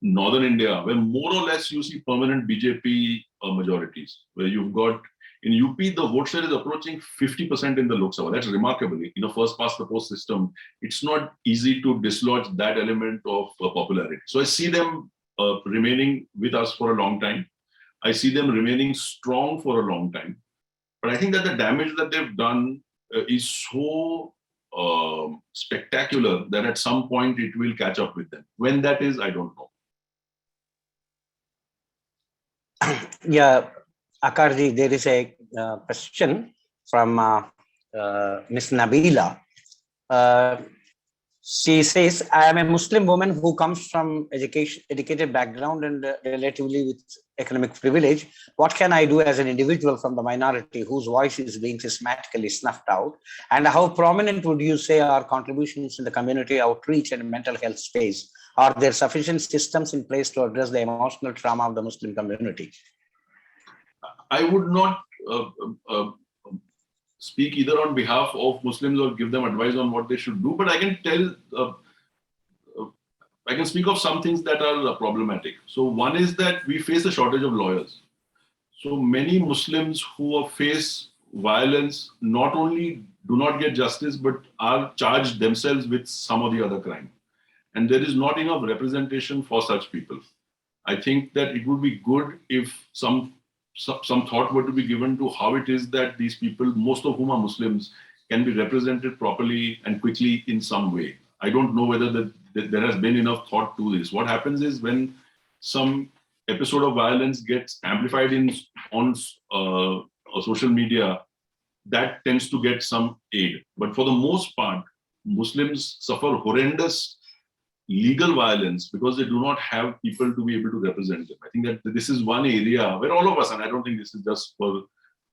northern India where more or less you see permanent BJP majorities, where you've got in UP, the vote share is approaching 50% in the Lok Sabha. That's remarkable. In a first past the post system, it's not easy to dislodge that element of popularity. So I see them remaining with us for a long time. I see them remaining strong for a long time. But I think that the damage that they've done is so spectacular that at some point it will catch up with them. When that is, I don't know. Yeah, Akarji, there is a question from Ms. Nabila. She says, I am a Muslim woman who comes from educated background and relatively with economic privilege. What can I do as an individual from the minority whose voice is being systematically snuffed out? And how prominent would you say are contributions in the community outreach and mental health space? Are there sufficient systems in place to address the emotional trauma of the Muslim community? I would not speak either on behalf of Muslims or give them advice on what they should do, but I can I can speak of some things that are problematic. So one is that we face a shortage of lawyers. So many Muslims who face violence not only do not get justice, but are charged themselves with some or the other crime. And there is not enough representation for such people. I think that it would be good if some thought were to be given to how it is that these people, most of whom are Muslims, can be represented properly and quickly in some way. I don't know whether there has been enough thought to this. What happens is when some episode of violence gets amplified on social media, that tends to get some aid. But for the most part, Muslims suffer horrendous legal violence because they do not have people to be able to represent them. I think that this is one area where all of us, and I don't think this is just for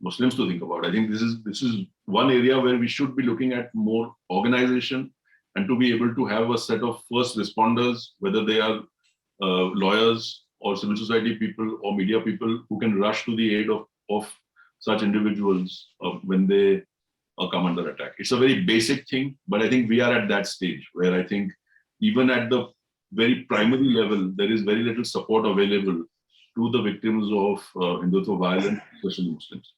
Muslims to think about. I think this is one area where we should be looking at more organization and to be able to have a set of first responders, whether they are lawyers or civil society people or media people who can rush to the aid of such individuals when they come under attack. It's a very basic thing, but I think we are at that stage where I think even at the very primary level, there is very little support available to the victims of hindutva violence, especially Muslims.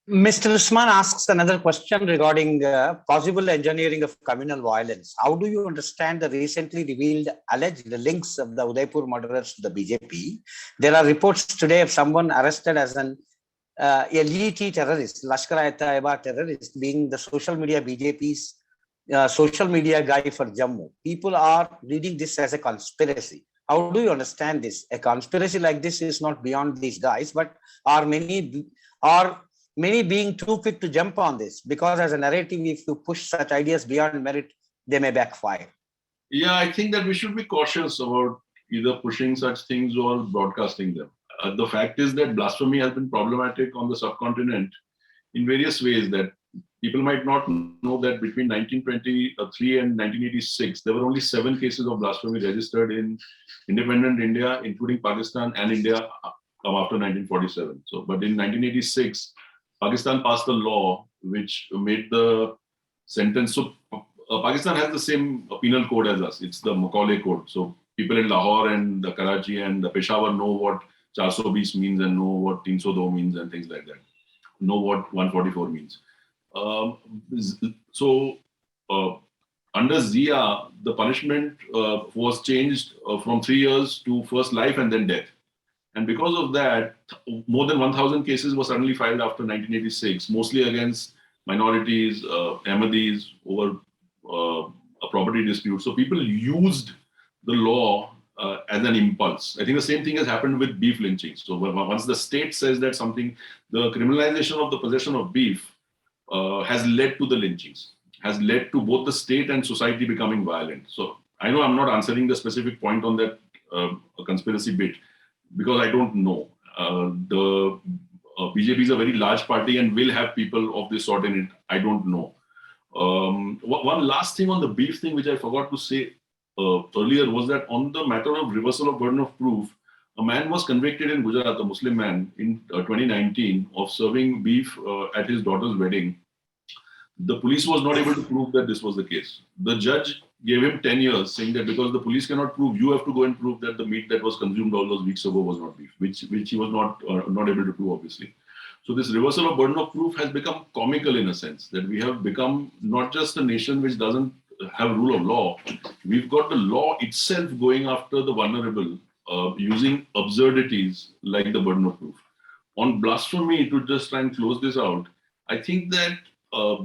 Mr. Usman asks another question regarding possible engineering of communal violence. How do you understand the recently revealed alleged links of the Udaipur murderers to the BJP? There are reports today of someone arrested as an LET terrorist, Lashkar-e-Taiba terrorist, being the social media BJP's social media guy for Jammu. People are reading this as a conspiracy. How do you understand this? A conspiracy like this is not beyond these guys, but are many being too quick to jump on this? Because as a narrative, if you push such ideas beyond merit, they may backfire. Yeah, I think that we should be cautious about either pushing such things or broadcasting them. The fact is that blasphemy has been problematic on the subcontinent in various ways, that People might not know that between 1923 and 1986, there were only 7 cases of blasphemy registered in independent India, including Pakistan and India after 1947. So, but in 1986, Pakistan passed a law which made the sentence. So Pakistan has the same penal code as us. It's the Macaulay Code. So people in Lahore and Karachi and Peshawar know what 420 means and know what 302 means and things like that. Know what 144 means. Under Zia, the punishment was changed from 3 years to first life and then death. And because of that, more than 1,000 cases were suddenly filed after 1986, mostly against minorities, Ahmadis, over a property dispute. So people used the law as an impulse. I think the same thing has happened with beef lynching. So once the state says that something, the criminalization of the possession of beef has led to the lynchings, has led to both the state and society becoming violent. So I know I'm not answering the specific point on that conspiracy bit because I don't know. The BJP is a very large party and will have people of this sort in it. I don't know. One last thing on the beef thing, which I forgot to say earlier, was that on the matter of reversal of burden of proof, a man was convicted in Gujarat, a Muslim man, in 2019 of serving beef at his daughter's wedding. The police was not able to prove that this was the case. The judge gave him 10 years, saying that because the police cannot prove, you have to go and prove that the meat that was consumed all those weeks ago was not beef, which he was not able to prove, obviously. So this reversal of burden of proof has become comical in a sense, that we have become not just a nation which doesn't have rule of law. We've got the law itself going after the vulnerable, using absurdities like the burden of proof. On blasphemy, to just try and close this out, I think that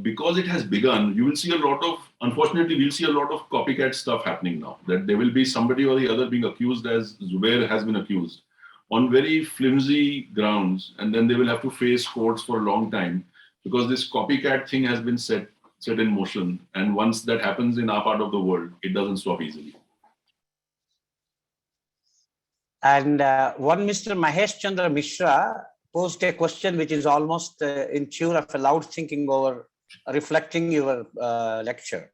because it has begun, you will see a lot of, unfortunately, we'll see a lot of copycat stuff happening now, that there will be somebody or the other being accused as Zubair has been accused on very flimsy grounds, and then they will have to face courts for a long time because this copycat thing has been set in motion. And once that happens in our part of the world, it doesn't stop easily. And one Mr. Mahesh Chandra Mishra posed a question which is almost in tune of a loud thinking over reflecting your lecture.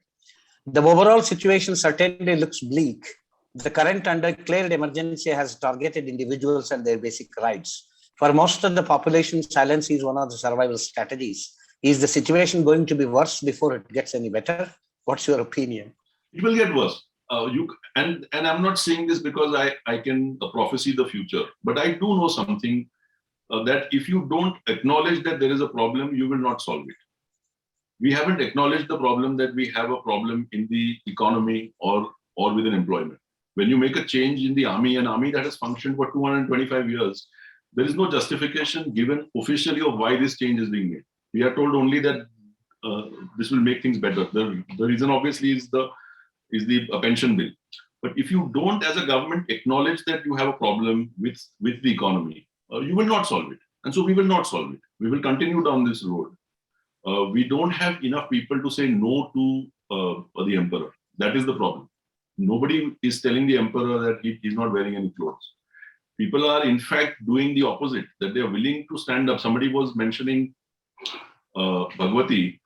The overall situation certainly looks bleak. The current undeclared emergency has targeted individuals and their basic rights. For most of the population, silence is one of the survival strategies. Is the situation going to be worse before it gets any better? What's your opinion? It will get worse. And I'm not saying this because I can prophesy the future, but I do know something that if you don't acknowledge that there is a problem, you will not solve it. We haven't acknowledged the problem that we have a problem in the economy or within employment. When you make a change in the army, an army that has functioned for 225 years, there is no justification given officially of why this change is being made. We are told only that this will make things better. The reason obviously is the pension bill. But if you don't, as a government, acknowledge that you have a problem with the economy, you will not solve it. And so we will not solve it. We will continue down this road. We don't have enough people to say no to the emperor. That is the problem. Nobody is telling the emperor that he's not wearing any clothes. People are, in fact, doing the opposite, that they are willing to stand up. Somebody was mentioning Bhagwati.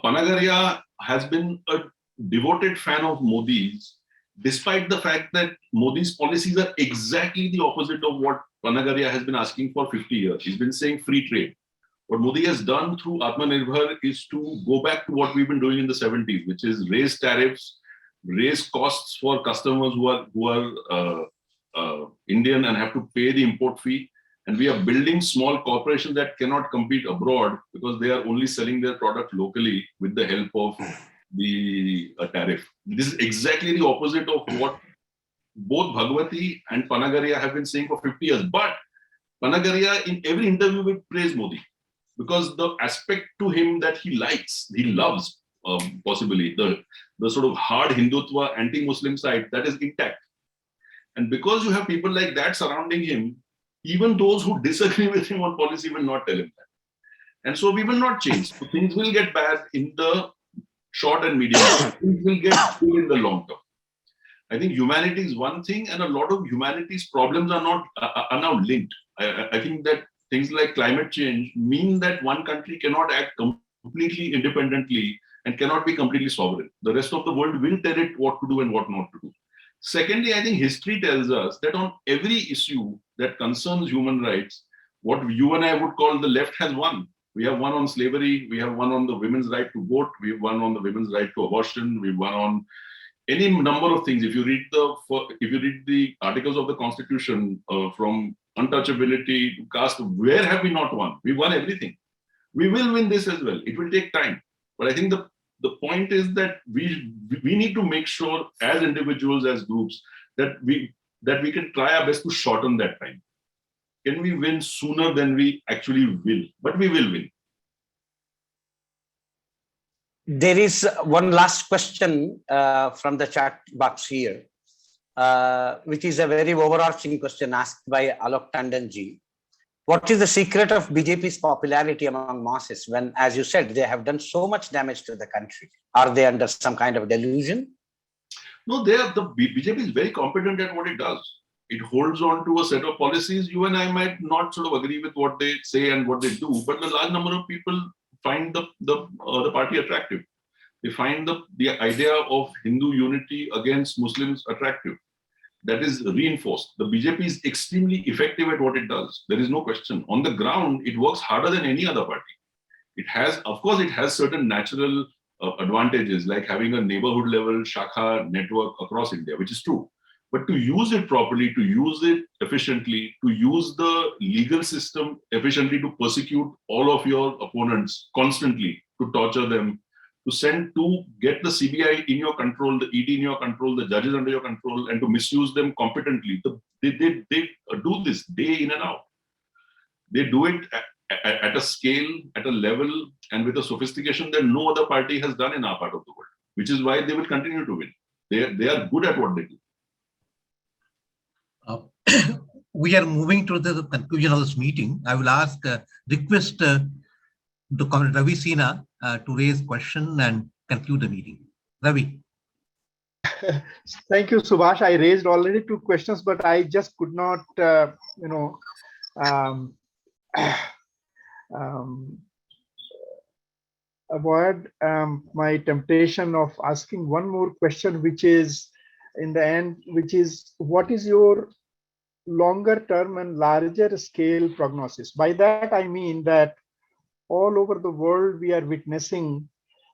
Panagaria has been a devoted fan of Modi's, despite the fact that Modi's policies are exactly the opposite of what Panagaria has been asking for 50 years. He's been saying free trade. What Modi has done through Atmanirbhar is to go back to what we've been doing in the 70s, which is raise tariffs, raise costs for customers who are Indian and have to pay the import fee. And we are building small corporations that cannot compete abroad because they are only selling their product locally with the help of the tariff. This is exactly the opposite of what both Bhagwati and Panagaria have been saying for 50 years. But Panagaria in every interview will praise Modi because the aspect to him that he likes, he loves, possibly the sort of hard Hindutva anti-Muslim side, that is intact. And because you have people like that surrounding him, even those who disagree with him on policy will not tell him that. And so we will not change. So things will get bad in the short and medium term. Things will get good in the long term. I think humanity is one thing, and a lot of humanity's problems are now linked. I think that things like climate change mean that one country cannot act completely independently and cannot be completely sovereign. The rest of the world will tell it what to do and what not to do. Secondly, I think history tells us that on every issue that concerns human rights, what you and I would call the left has won. We have won on slavery, we have won on the women's right to vote, we've won on the women's right to abortion, we've won on any number of things. If you read the articles of the Constitution, from untouchability to caste, where have we not won? We won everything. We will win this as well. It will take time. But I think the point is that we need to make sure as individuals, as groups, that we can try our best to shorten that time. Can we win sooner than we actually will? But we will win. There is one last question from the chat box here, which is a very overarching question asked by Alok Tandonji. What is the secret of BJP's popularity among masses when, as you said, they have done so much damage to the country? Are they under some kind of delusion? No, the BJP is very competent at what it does. It holds on to a set of policies. You and I might not sort of agree with what they say and what they do, but a large number of people find the party attractive. They find the idea of Hindu unity against Muslims attractive. That is reinforced. The BJP is extremely effective at what it does. There is no question. On the ground, it works harder than any other party. It has, of course, it has certain natural advantages, like having a neighborhood level Shakha network across India, which is true. But to use it properly, to use it efficiently, to use the legal system efficiently to persecute all of your opponents constantly, to torture them, to get the CBI in your control, the ED in your control, the judges under your control, and to misuse them competently. They do this day in and out. They do it at a scale, at a level, and with a sophistication that no other party has done in our part of the world, which is why they will continue to win. They are good at what they do. We are moving to the conclusion of this meeting. I will request the Comrade Ravi Sinha to raise question and conclude the meeting. Ravi. Thank you, Subhash. I raised already 2 questions, but I just could not, avoid my temptation of asking one more question, which is in the end, which is, what is your longer term and larger scale prognosis? By that, I mean that all over the world, we are witnessing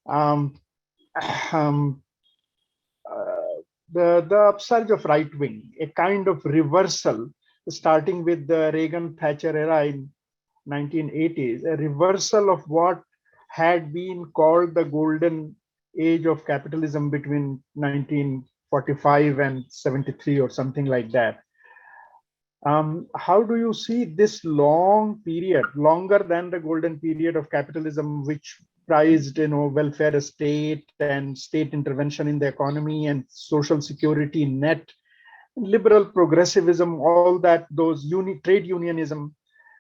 the upsurge of right wing, a kind of reversal, starting with the Reagan-Thatcher era in 1980s, a reversal of what had been called the golden age of capitalism between 1945 and 73 or something like that. How do you see this long period, longer than the golden period of capitalism, which prized, welfare state and state intervention in the economy and social security net, liberal progressivism, all that, those trade unionism?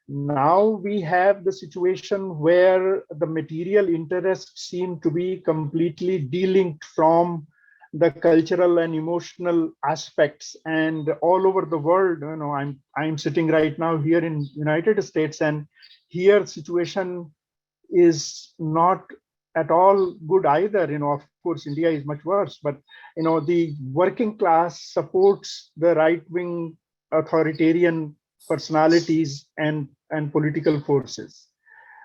Now we have the situation where the material interests seem to be completely delinked from the cultural and emotional aspects, and all over the world. I'm sitting right now here in United States, and here situation is not at all good either. Of course, India is much worse, but the working class supports the right-wing authoritarian personalities and political forces.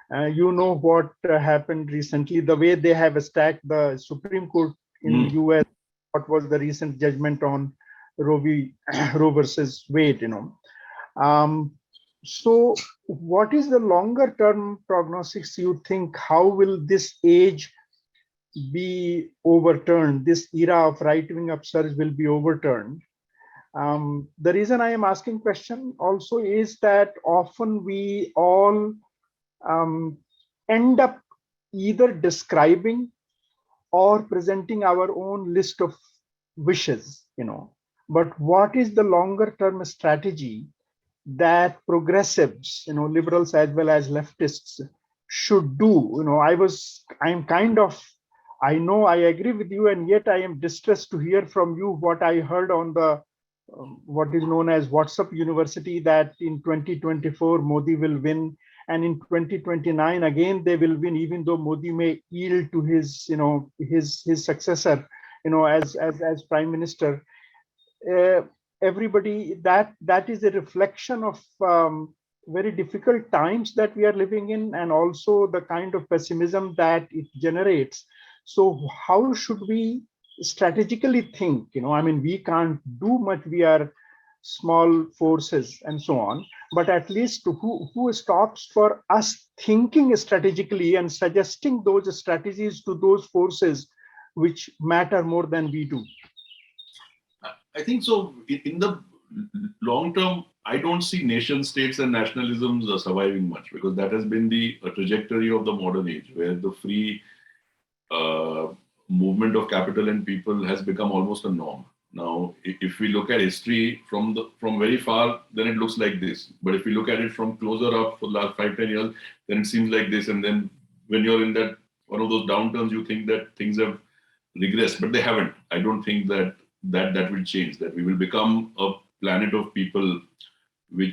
What happened recently, the way they have attacked the Supreme Court in the US, what was the recent judgment on Roe versus Wade, So what is the longer term prognosis you think? How will this age be overturned? This era of right-wing upsurge will be overturned. The reason I am asking question also is that often we all end up either describing or presenting our own list of wishes, but what is the longer term strategy that progressives, liberals as well as leftists should do? I know I agree with you, and yet I am distressed to hear from you what I heard on the what is known as WhatsApp University, that in 2024 Modi will win, and in 2029 again they will win, even though Modi may yield to his his successor as prime minister. Everybody, that is a reflection of very difficult times that we are living in, and also the kind of pessimism that it generates. So how should we strategically think? I mean, we can't do much, we are small forces and so on, but at least who stops for us thinking strategically and suggesting those strategies to those forces which matter more than we do? I think so. In the long term, I don't see nation states and nationalisms surviving much, because that has been the trajectory of the modern age, where the free movement of capital and people has become almost a norm. Now, if we look at history from very far, then it looks like this. But if we look at it from closer up for the last 5-10 years, then it seems like this. And then when you're in that one of those downturns, you think that things have regressed, but they haven't. I don't think that will change. That we will become a planet of people, where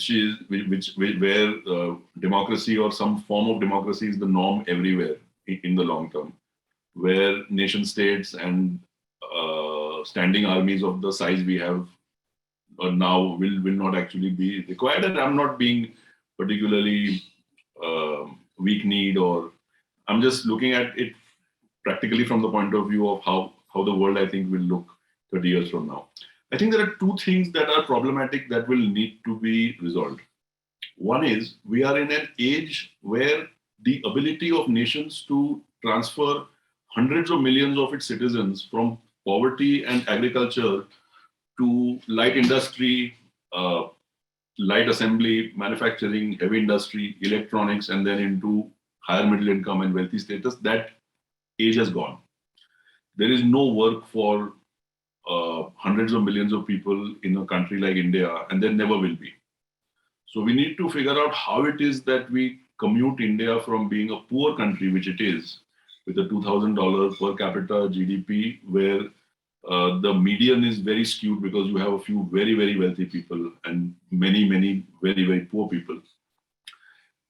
democracy or some form of democracy is the norm everywhere in the long term, where nation states and standing armies of the size we have now will not actually be required. And I'm not being particularly weak-kneed, or I'm just looking at it practically from the point of view of how the world, I think, will look 30 years from now. I think there are two things that are problematic that will need to be resolved. One is, we are in an age where the ability of nations to transfer hundreds of millions of its citizens from poverty and agriculture to light industry, light assembly, manufacturing, heavy industry, electronics, and then into higher middle income and wealthy status, that age has gone. There is no work for hundreds of millions of people in a country like India, and there never will be. So we need to figure out how it is that we commute India from being a poor country, which it is, with a $2,000 per capita GDP, where the median is very skewed because you have a few very, very wealthy people and many, many very, very poor people.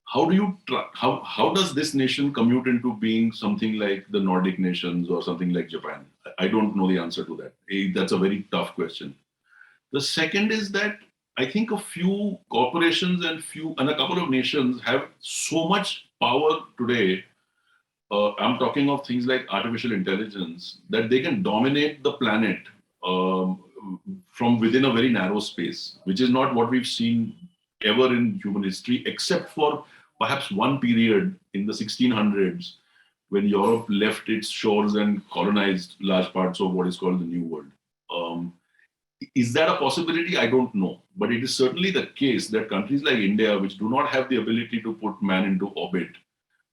How does this nation commute into being something like the Nordic nations or something like Japan? I don't know the answer to that. That's a very tough question. The second is that I think a few corporations and a couple of nations have so much power today. I'm talking of things like artificial intelligence, that they can dominate the planet from within a very narrow space, which is not what we've seen ever in human history, except for perhaps one period in the 1600s when Europe left its shores and colonized large parts of what is called the New World. Is that a possibility? I don't know. But it is certainly the case that countries like India, which do not have the ability to put man into orbit,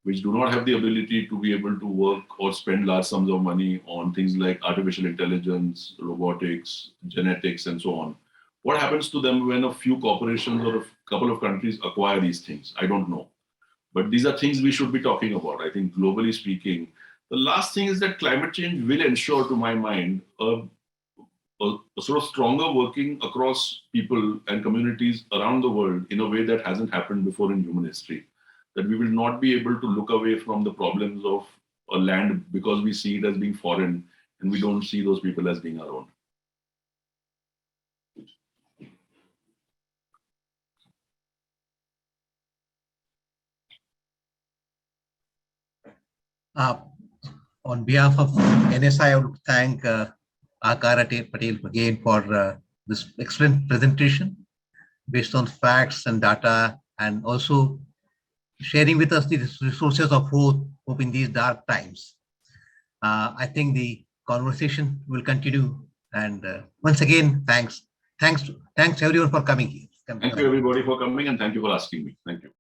which do not have the ability to be able to work or spend large sums of money on things like artificial intelligence, robotics, genetics, and so on. What happens to them when a few corporations or a couple of countries acquire these things? I don't know. But these are things we should be talking about, I think, globally speaking. The last thing is that climate change will ensure, to my mind, a sort of stronger working across people and communities around the world in a way that hasn't happened before in human history. That we will not be able to look away from the problems of a land because we see it as being foreign and we don't see those people as being our own. On behalf of NSI, I would thank Akar Patel again for this excellent presentation based on facts and data, and also sharing with us the resources of hope in these dark times. I think the conversation will continue. And once again, thanks everyone for coming here. Thank you everybody for coming, and thank you for asking me. Thank you.